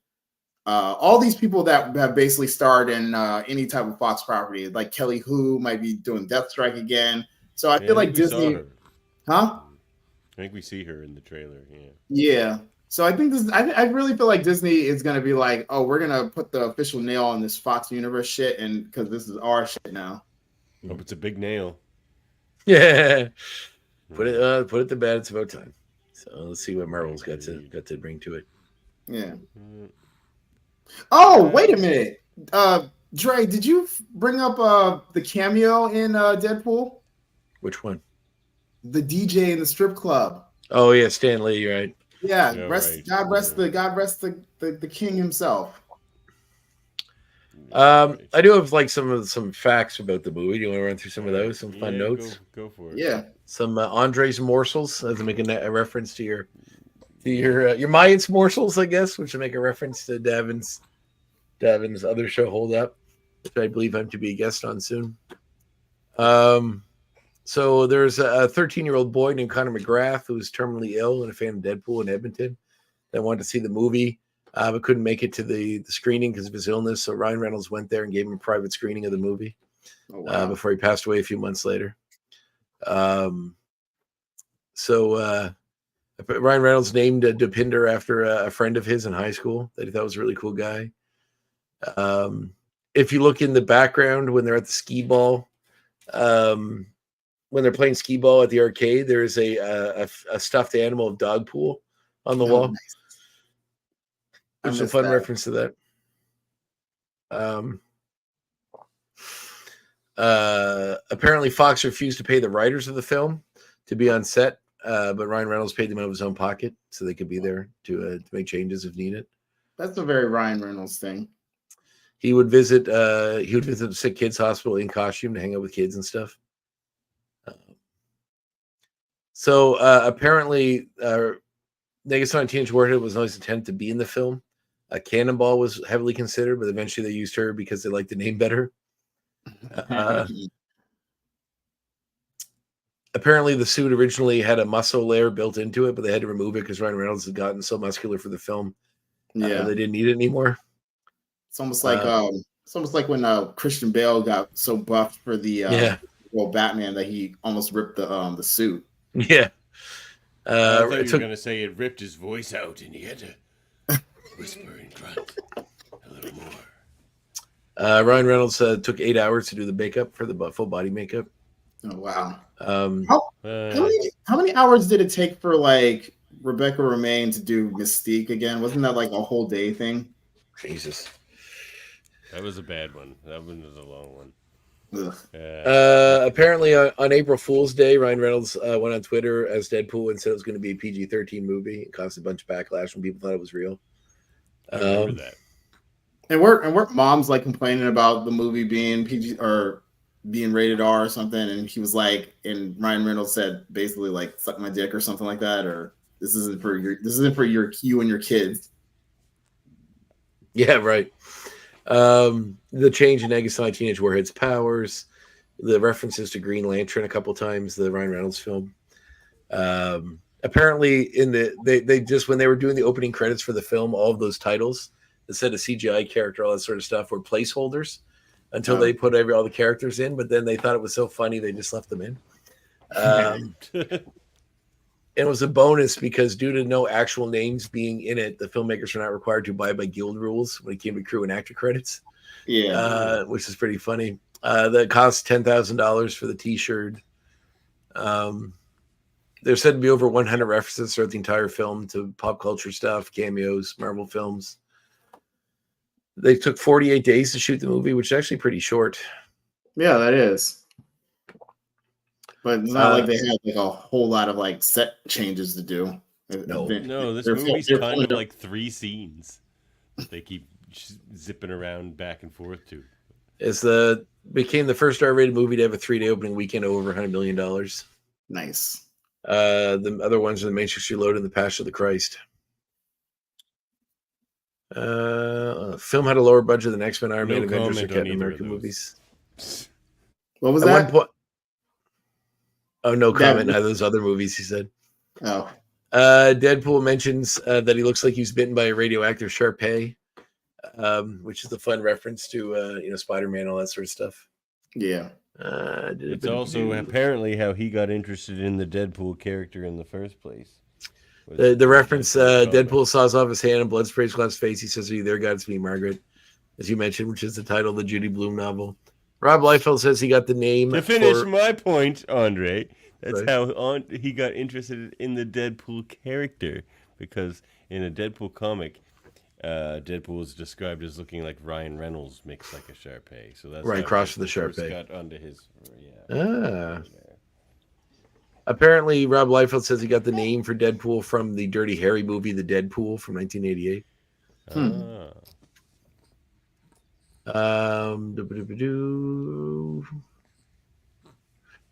All these people that have basically starred in any type of Fox property, like Kelly Hu might be doing Deathstrike again. So I feel like Disney, I think we see her in the trailer. Yeah. So I think I really feel like Disney is going to be like, oh, we're going to put the official nail on this Fox Universe shit, and because this is our shit now. Hope it's a big nail. Yeah. Put it to bed. It's about time. So let's see what Marvel's got to bring to it. Yeah. Oh, wait a minute. Dre, did you bring up the cameo in Deadpool? Which one? The DJ in the strip club. Oh yeah, Stan Lee, right? Yeah, God rest the king himself. I do have some facts about the movie. Do you want to run through some of those? Some fun notes? Go for it. Yeah. Some Andres morsels, as making a reference to your Mayans morsels, I guess, which will make a reference to Davin's other show, Hold Up, which I believe I'm to be a guest on soon. So there's a 13-year-old boy named Connor McGrath who was terminally ill and a fan of Deadpool in Edmonton that wanted to see the movie, but couldn't make it to the screening because of his illness. So Ryan Reynolds went there and gave him a private screening of the movie before he passed away a few months later. So Ryan Reynolds named Dopinder after a friend of his in high school that he thought was a really cool guy. if you look in the background when they're at the skee ball, when they're playing skee ball at the arcade, there is a stuffed animal of Dogpool on the wall. Nice. Which is a fun reference to that. Apparently Fox refused to pay the writers of the film to be on set, but Ryan Reynolds paid them out of his own pocket so they could be there to make changes if needed. That's a very Ryan Reynolds thing. He would visit the sick kids hospital in costume to hang out with kids and stuff. So apparently Negasonic Teenage Warhead was always intended to be in the film. Cannonball was heavily considered, but eventually they used her because they liked the name better. Apparently the suit originally had a muscle layer built into it, but they had to remove it because Ryan Reynolds had gotten so muscular for the film. Yeah, they didn't need it anymore. It's almost like when Christian Bale got so buffed for the Batman that he almost ripped the suit. Yeah. I thought you were going to say it ripped his voice out and he had to whisper and grunt a little more. Ryan Reynolds took 8 hours to do the makeup for the full body makeup. Oh wow! How many hours did it take for like Rebecca Romijn to do Mystique again? Wasn't that like a whole day thing? Jesus, that was a bad one. That one was a long one. Apparently on April Fool's Day, Ryan Reynolds went on Twitter as Deadpool and said it was going to be a PG-13 movie. It caused a bunch of backlash when people thought it was real. I remember that. And weren't moms like complaining about the movie being PG or being rated R or something? And he was like, and Ryan Reynolds said basically like "suck my dick" or something like that, or this isn't for you and your kids. Yeah, right. The change in Negasonic Teenage Warhead's powers, the references to Green Lantern a couple times, the Ryan Reynolds film. Apparently, they just when they were doing the opening credits for the film, all of those titles that said a CGI character, all that sort of stuff, were placeholders until they put all the characters in. But then they thought it was so funny they just left them in. It was a bonus because due to no actual names being in it, the filmmakers were not required to abide by guild rules when it came to crew and actor credits. Yeah, which is pretty funny. That cost $10,000 for the T-shirt. There's said to be over 100 references throughout the entire film to pop culture stuff, cameos, Marvel films. They took 48 days to shoot the movie, which is actually pretty short. Yeah, that is. But it's not like they had like a whole lot of like set changes to do. No, this movie's kind of like 3 scenes. They keep zipping around back and forth to. Became the first R-rated movie to have a 3-day opening weekend of over $100 million. Nice. The other ones are The Matrix Reloaded and The Passion of the Christ. Film had a lower budget than X-Men, Iron Man, Avengers, or Captain America movies. What was that? Oh, no comment on those other movies, he said. Oh. Deadpool mentions that he looks like he was bitten by a radioactive Sharpei, which is a fun reference to Spider-Man, all that sort of stuff. Yeah. It's also apparently how he got interested in the Deadpool character in the first place. The reference, Deadpool saws off his hand and blood sprays across his face. He says, "Are you there, God? It's me, Margaret," as you mentioned, which is the title of the Judy Blume novel. Rob Liefeld says he got the name. To finish my point, Andre, that's how he got interested in the Deadpool character, because in a Deadpool comic, Deadpool is described as looking like Ryan Reynolds mixed like a Sharpei. So that's right, cross for the Sharpei. Got onto his, Apparently, Rob Liefeld says he got the name for Deadpool from the Dirty Harry movie, The Deadpool, from 1988.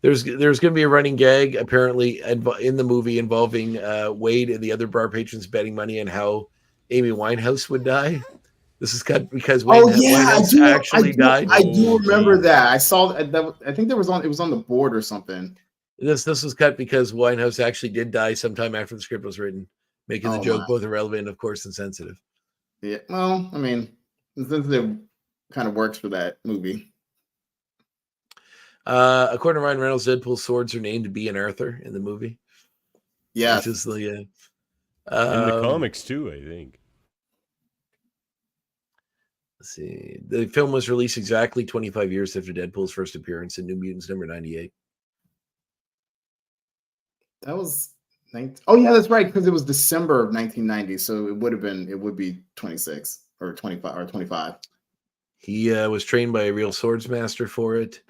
There's going to be a running gag apparently in the movie involving Wade and the other bar patrons betting money on how Amy Winehouse would die. This is because Winehouse actually died. I do remember that. I saw that. I think it was on the board or something. This was cut because Winehouse actually did die sometime after the script was written, making the joke both irrelevant, of course, and sensitive. Yeah, well, I mean, sensitive kind of works for that movie. According to Ryan Reynolds, Deadpool's swords are named B and Arthur in the movie. Yeah, which is the in the comics too, I think. Let's see. The film was released exactly 25 years after Deadpool's first appearance in New Mutants number 98. That was oh yeah, that's right, because it was December of 1990, so it would be 26 or 25 or 25. He was trained by a real swords master for it.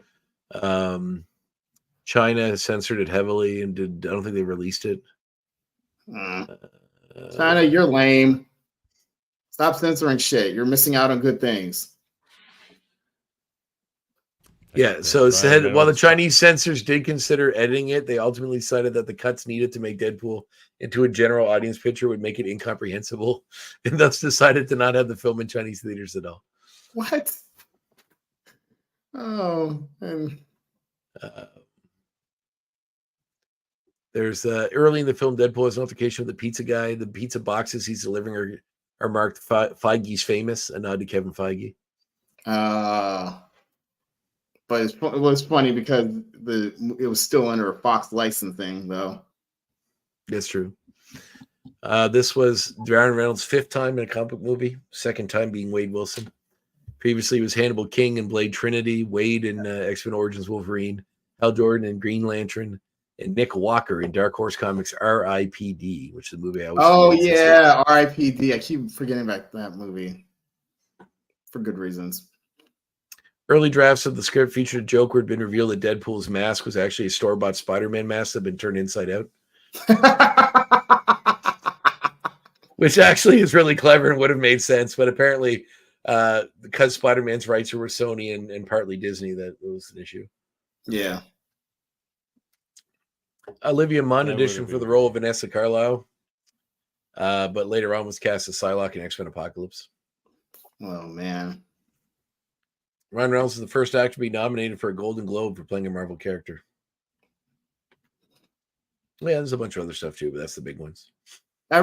China censored it heavily and I don't think they released it. China, you're lame. Stop censoring shit. You're missing out on good things. Yeah, so it said while the Chinese censors did consider editing it, they ultimately decided that the cuts needed to make Deadpool into a general audience picture would make it incomprehensible, and thus decided to not have the film in Chinese theaters at all. What? Oh, man. There's early in the film, Deadpool has an altercation with the pizza guy. The pizza boxes he's delivering are marked Feige's famous, a nod to Kevin Feige. But it was funny because it was still under a Fox licensing, though. That's true. This was Ryan Reynolds' 5th time in a comic book movie, 2nd time being Wade Wilson. Previously, he was Hannibal King in Blade Trinity, Wade in X-Men Origins Wolverine, Hal Jordan in Green Lantern, and Nick Walker in Dark Horse Comics R.I.P.D., which is the movie I was. Oh yeah, R.I.P.D. I keep forgetting about that movie for good reasons. Early drafts of the script featured a joke where it had been revealed that Deadpool's mask was actually a store-bought Spider-Man mask that had been turned inside out. Which actually is really clever and would have made sense, but apparently because Spider-Man's rights were with Sony and partly Disney, that was an issue. Yeah. Olivia Munn auditioned for the role of Vanessa Carlyle, but later on was cast as Psylocke in X-Men Apocalypse. Oh, man. Ryan Reynolds is the first actor to be nominated for a Golden Globe for playing a Marvel character. Yeah, there's a bunch of other stuff too, but that's the big ones. I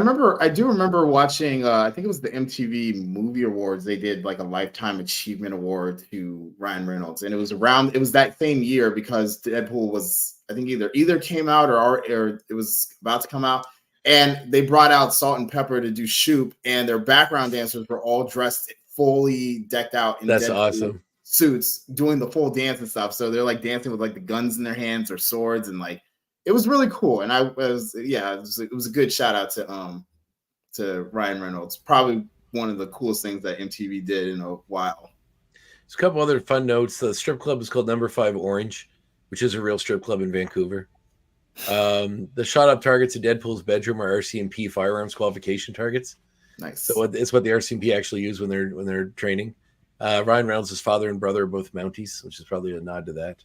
do remember watching, I think it was the MTV Movie Awards. They did like a Lifetime Achievement Award to Ryan Reynolds. And it was that same year because Deadpool was, I think either came out or it was about to come out. And they brought out Salt and Pepper to do Shoop, and their background dancers were all dressed fully decked out in That's Deadpool awesome suits, doing the full dance and stuff. So they're like dancing with like the guns in their hands or swords, and like it was really cool. And it was a good shout out to Ryan Reynolds. Probably one of the coolest things that MTV did in a while. There's a couple other fun notes. The strip club is called Number 5 Orange, which is a real strip club in Vancouver. The shot up targets in Deadpool's bedroom are RCMP firearms qualification targets. Nice. So it's what the RCMP actually use when they're training. Ryan Reynolds' father and brother are both Mounties, which is probably a nod to that.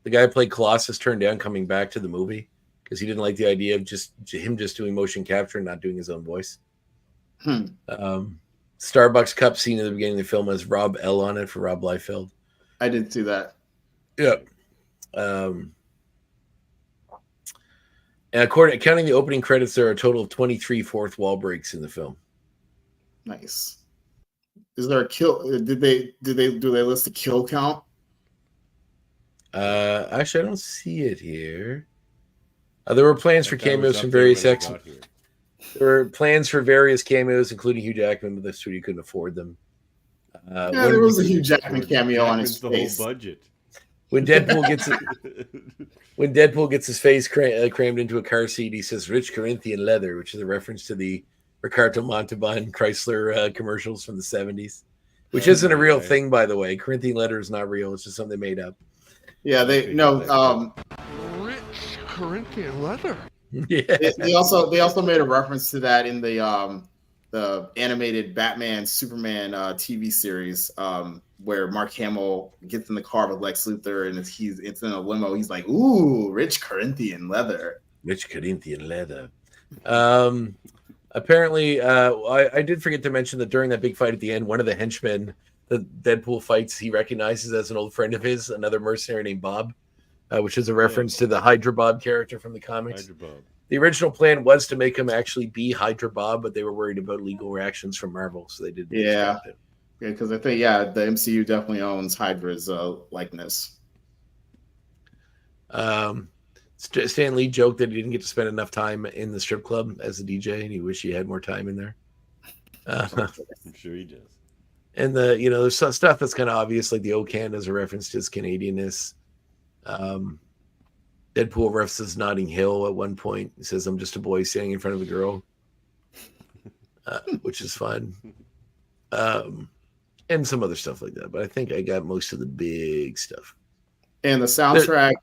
The guy who played Colossus turned down coming back to the movie because he didn't like the idea of him doing motion capture and not doing his own voice. Starbucks cup scene at the beginning of the film has Rob L on it for Rob Liefeld. I did see that. Yeah. And counting the opening credits, there are a total of 23 fourth wall breaks in the film. Nice. Is there a kill? Do they list the kill count? Actually, I don't see it here. There were plans for cameos from various X. There were plans for various cameos, including Hugh Jackman, but the studio couldn't afford them. There was a Hugh Jackman cameo on his face. The whole budget. When Deadpool gets his face crammed into a car seat, he says "rich Corinthian leather," which is a reference to the Ricardo Montalban Chrysler commercials from the 70s, which isn't a real thing, by the way. Corinthian leather is not real; it's just something they made up. Yeah, rich Corinthian leather. Yeah, they also made a reference to that in the animated Batman Superman TV series, where Mark Hamill gets in the car with Lex Luthor and it's in a limo. He's like, "Ooh, rich Corinthian leather." Rich Corinthian leather. Apparently, I did forget to mention that during that big fight at the end, one of the henchmen that Deadpool fights, he recognizes as an old friend of his, another mercenary named Bob, which is a reference to the Hydra Bob character from the comics. Hydra Bob. The original plan was to make him actually be Hydra Bob, but they were worried about legal reactions from Marvel, so they didn't. Yeah, because I think the MCU definitely owns Hydra's likeness. Stan Lee joked that he didn't get to spend enough time in the strip club as a DJ, and he wished he had more time in there. I'm sure he does. And there's some stuff that's kind of obvious, like the Ocan as a reference to his Canadianness. Deadpool references Notting Hill at one point. He says, "I'm just a boy standing in front of a girl," which is fun. And some other stuff like that. But I think I got most of the big stuff. And the soundtrack,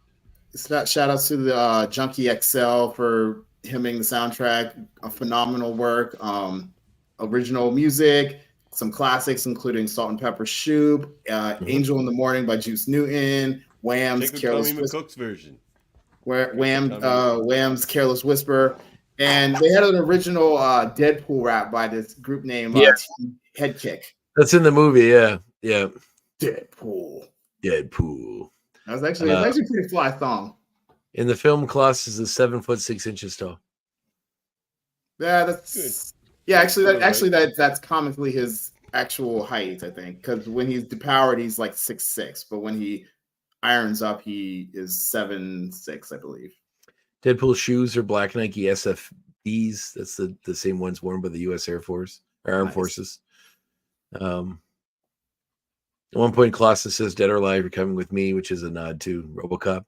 shout out to the Junkie XL for hemming the soundtrack. A phenomenal work. Original music, some classics, including Salt and Pepper Shoop, Angel in the Morning by Juice Newton, Wham's Careless Whisper. Version. Wham's Careless Whisper. And they had an original Deadpool rap by this group named Headkick. That's in the movie, yeah. Deadpool. That's actually a pretty fly song. In the film, Colossus is 7'6" tall. Yeah, that's good. Yeah, that's comically his actual height, I think, because when he's depowered, he's like 6'6", but when he irons up, he is 7'6", I believe. Deadpool's shoes are black Nike SFBs. That's the same ones worn by the U.S. Air Force or Armed Forces. At one point, Colossus says, "Dead or alive, you're coming with me," which is a nod to RoboCop.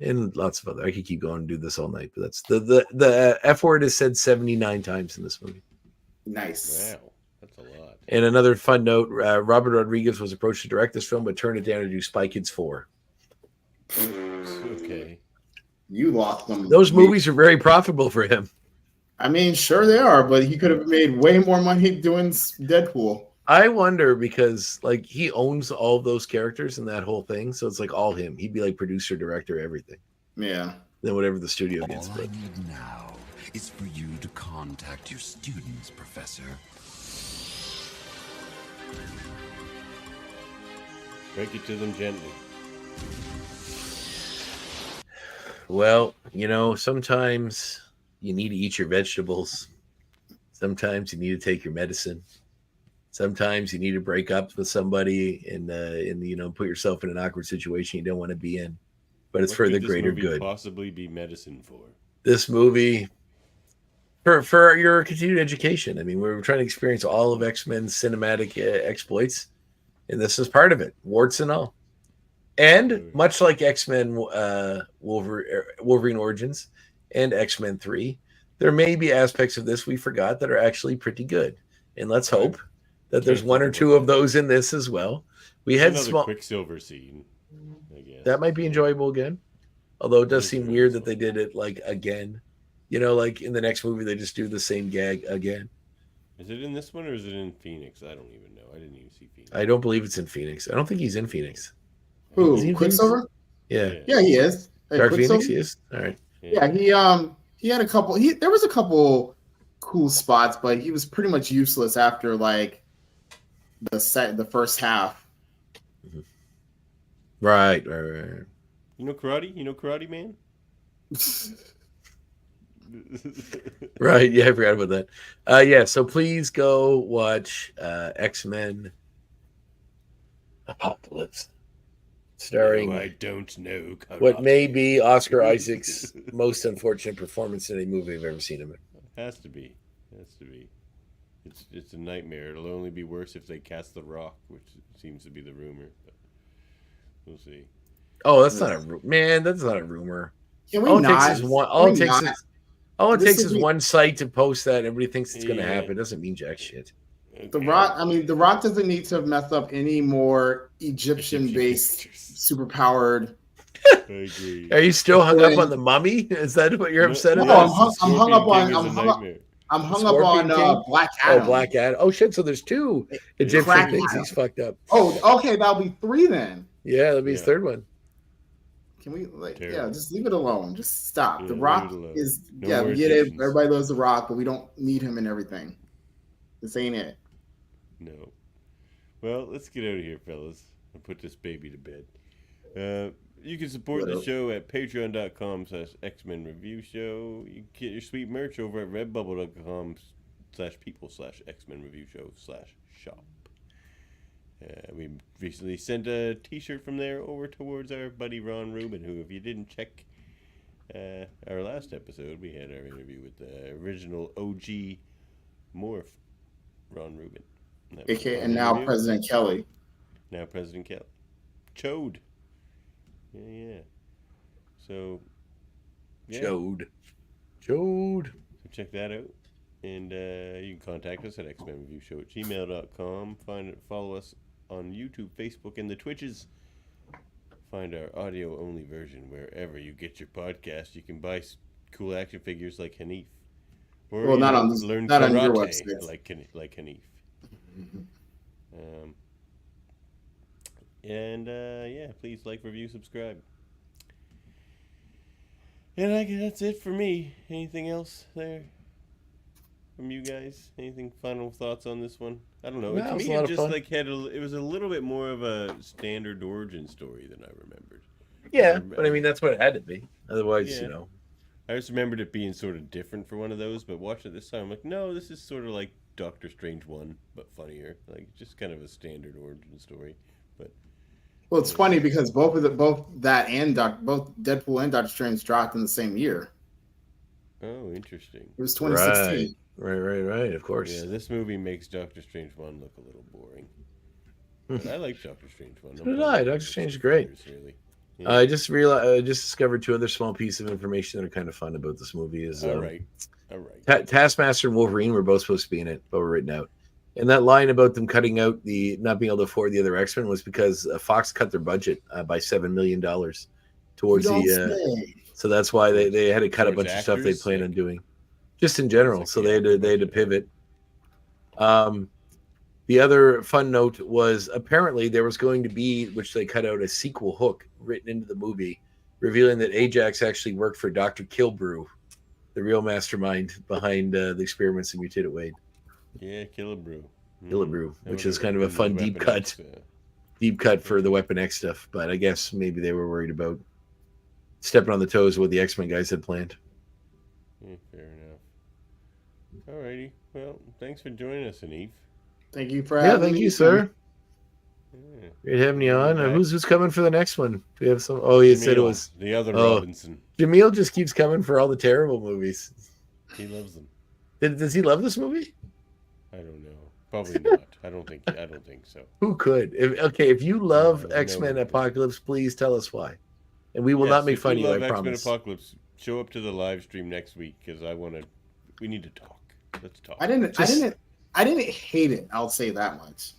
And lots of other. I could keep going and do this all night, but that's the F word is said 79 times in this movie. Nice. Wow, that's a lot. And another fun note: Robert Rodriguez was approached to direct this film, but turned it down to do Spy Kids 4. Okay, you lost them. Those movies are very profitable for him. I mean, sure they are, but he could have made way more money doing Deadpool. I wonder because like he owns all of those characters and that whole thing, so it's like all him. He'd be like producer, director, everything. Yeah. Then whatever the studio gets. All I need now is for you to contact your students, Professor. Break it to them gently. Well, sometimes you need to eat your vegetables. Sometimes you need to take your medicine. Sometimes you need to break up with somebody and put yourself in an awkward situation you don't want to be in. But it's for the greater good. Possibly be medicine for this movie for your continued education. I mean, we're trying to experience all of X-Men's cinematic exploits, and this is part of it, warts and all. And much like X-Men Wolverine Origins and X-Men 3, there may be aspects of this we forgot that are actually pretty good. And let's hope that there's one or two of those in this as well. We had small Quicksilver scene, I guess. That might be enjoyable again. Although it does seem weird that they did it like again. Like in the next movie they just do the same gag again. Is it in this one or is it in Phoenix? I don't even know. I didn't even see Phoenix. I don't believe it's in Phoenix. I don't think he's in Phoenix. Who? Quicksilver? Yeah. Yeah, he is. Dark Phoenix, he is. All right. Yeah, he had a couple. There was a couple cool spots, but he was pretty much useless after like the first half. Mm-hmm. Right. You know karate, man? Right, yeah, I forgot about that. So please go watch X-Men Apocalypse, starring I don't know karate. What may be Oscar Isaac's most unfortunate performance in a movie I've ever seen him in. Has to be. It's a nightmare. It'll only be worse if they cast The Rock, which seems to be the rumor. But we'll see. Oh, that's not that's not a rumor. Can we All it takes is one site to post that. Everybody thinks it's going to happen. It doesn't mean jack shit. Okay. The Rock doesn't need to mess up any more Egyptian-based, superpowered. I agree. Are you still hung up on the Mummy? Is that what you're upset about? No, I'm hung up on Black Adam. Oh, Black Adam. Oh shit! So there's two Egyptian things he's fucked up. Oh, okay. That'll be three then. Yeah, that'll be his third one. Can we just leave it alone? Just stop. The Rock is we get it. Everybody loves The Rock, but we don't need him in everything. This ain't it. No. Well, let's get out of here, fellas, and put this baby to bed. You can support the show at patreon.com/X-Men Review Show. You can get your sweet merch over at redbubble.com/people/X-Men Review Show/shop. We recently sent a t-shirt from there over towards our buddy Ron Rubin, who, if you didn't check our last episode, we had our interview with the original OG Morph, Ron Rubin. And now President Kelly. Now President Kelly. Chode. Yeah. So, yeah. Chode. So check that out. And you can contact us at xmenreviewshow@gmail.com. Follow us on YouTube, Facebook, and the Twitches. Find our audio-only version wherever you get your podcast. You can buy cool action figures like Hanif. Or Well, not on your website. Like Hanif. Please like, review, subscribe. And I guess that's it for me. Anything else there from you guys? Anything final thoughts on this one? I don't know. No, to me, it just it was a little bit more of a standard origin story than I remembered. Yeah, but I mean that's what it had to be. Otherwise, I just remembered it being sort of different for one of those. But watching it this time, I'm like, no, this is sort of like Doctor Strange 1, but funnier. Like just kind of a standard origin story. But well, it's funny because both Deadpool and Doctor Strange dropped in the same year. Oh, interesting. It was 2016. Right. Of course. Yeah, this movie makes Doctor Strange 1 look a little boring. But I like Doctor Strange 1. So did I. Doctor Strange is great. Really. Yeah. I just discovered 2 other small pieces of information that are kind of fun about this movie. All right. Taskmaster and Wolverine were both supposed to be in it, but were written out. And that line about them cutting out not being able to afford the other X-Men was because Fox cut their budget by $7 million towards so that's why they had to cut a bunch of stuff they planned on doing, just in general. So they had to pivot. The other fun note was apparently there was going to be, which they cut out, a sequel hook written into the movie, revealing that Ajax actually worked for Dr. Killebrew, the real mastermind behind the experiments in Mutated Wade. Yeah, Killebrew, which is kind of a fun deep cut for the Weapon X stuff. But I guess maybe they were worried about stepping on the toes of what the X-Men guys had planned. Yeah, fair enough. Alrighty, well, thanks for joining us, Hanif. Thank you for having me. Thank you, sir. Yeah. Great having you on. Who's coming for the next one? Do we have some? Oh, he said it was the other Robinson. Jamil just keeps coming for all the terrible movies. He loves them. Does he love this movie? I don't know. Probably not. I don't think so. Who could? If you love X-Men Apocalypse, please tell us why, and we will not make fun of you. I promise. X-Men Apocalypse, show up to the live stream next week because we need to talk. Let's talk. I didn't hate it. I'll say that much.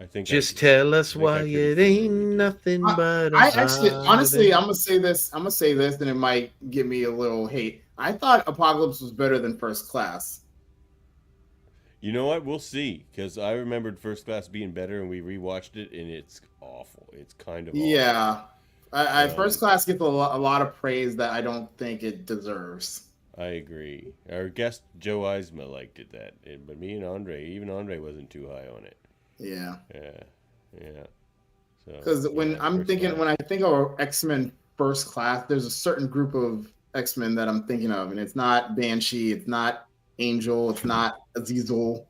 I think. Just tell us why it ain't nothing but. I actually, honestly, I'm gonna say this, and it might give me a little hate. I thought Apocalypse was better than First Class. You know what? We'll see. Because I remembered First Class being better, and we rewatched it, and it's awful. It's kind of awful. Yeah. First Class gets a lot of praise that I don't think it deserves. I agree. Our guest Joe Eisma liked it but me and even Andre wasn't too high on it. Yeah. Yeah. So because when I think of X-Men First Class, there's a certain group of X-Men that I'm thinking of, and it's not Banshee, it's not Angel, it's not Azazel.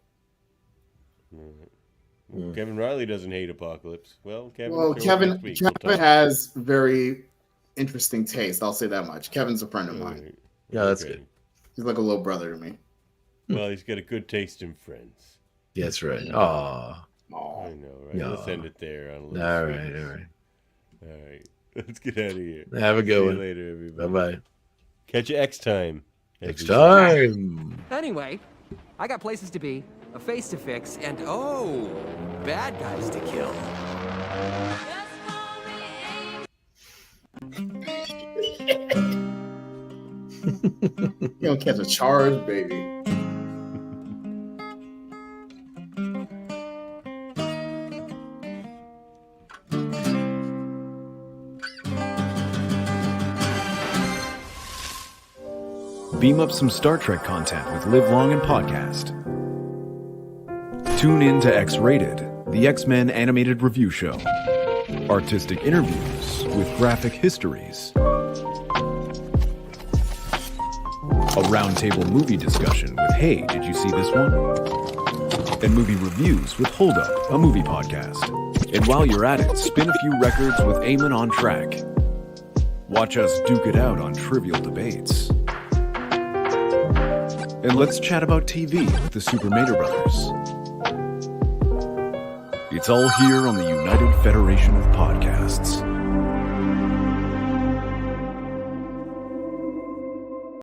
Kevin Riley doesn't hate Apocalypse. Kevin has very interesting taste. I'll say that much. Kevin's a friend of mine. Yeah, that's good. He's like a little brother to me. Well, he's got a good taste in friends. Yeah, that's right. Aww. I know, right? No. Let's end it there. All right. Let's get out of here. Have a good one. See you later, everybody. Bye-bye. Catch you X time. Next time. Anyway, I got places to be, a face to fix, and bad guys to kill. You don't catch a charge, baby. Beam up some Star Trek content with Live Long and Podcast. Tune in to X-Rated, the X-Men animated review show. Artistic interviews with graphic histories. A roundtable movie discussion with Hey, did you see this one? And movie reviews with Hold Up, a movie podcast. And while you're at it, spin a few records with Eamon on Track. Watch us duke it out on trivial debates. And let's chat about TV with the Super Mater Brothers. It's all here on the United Federation of Podcasts.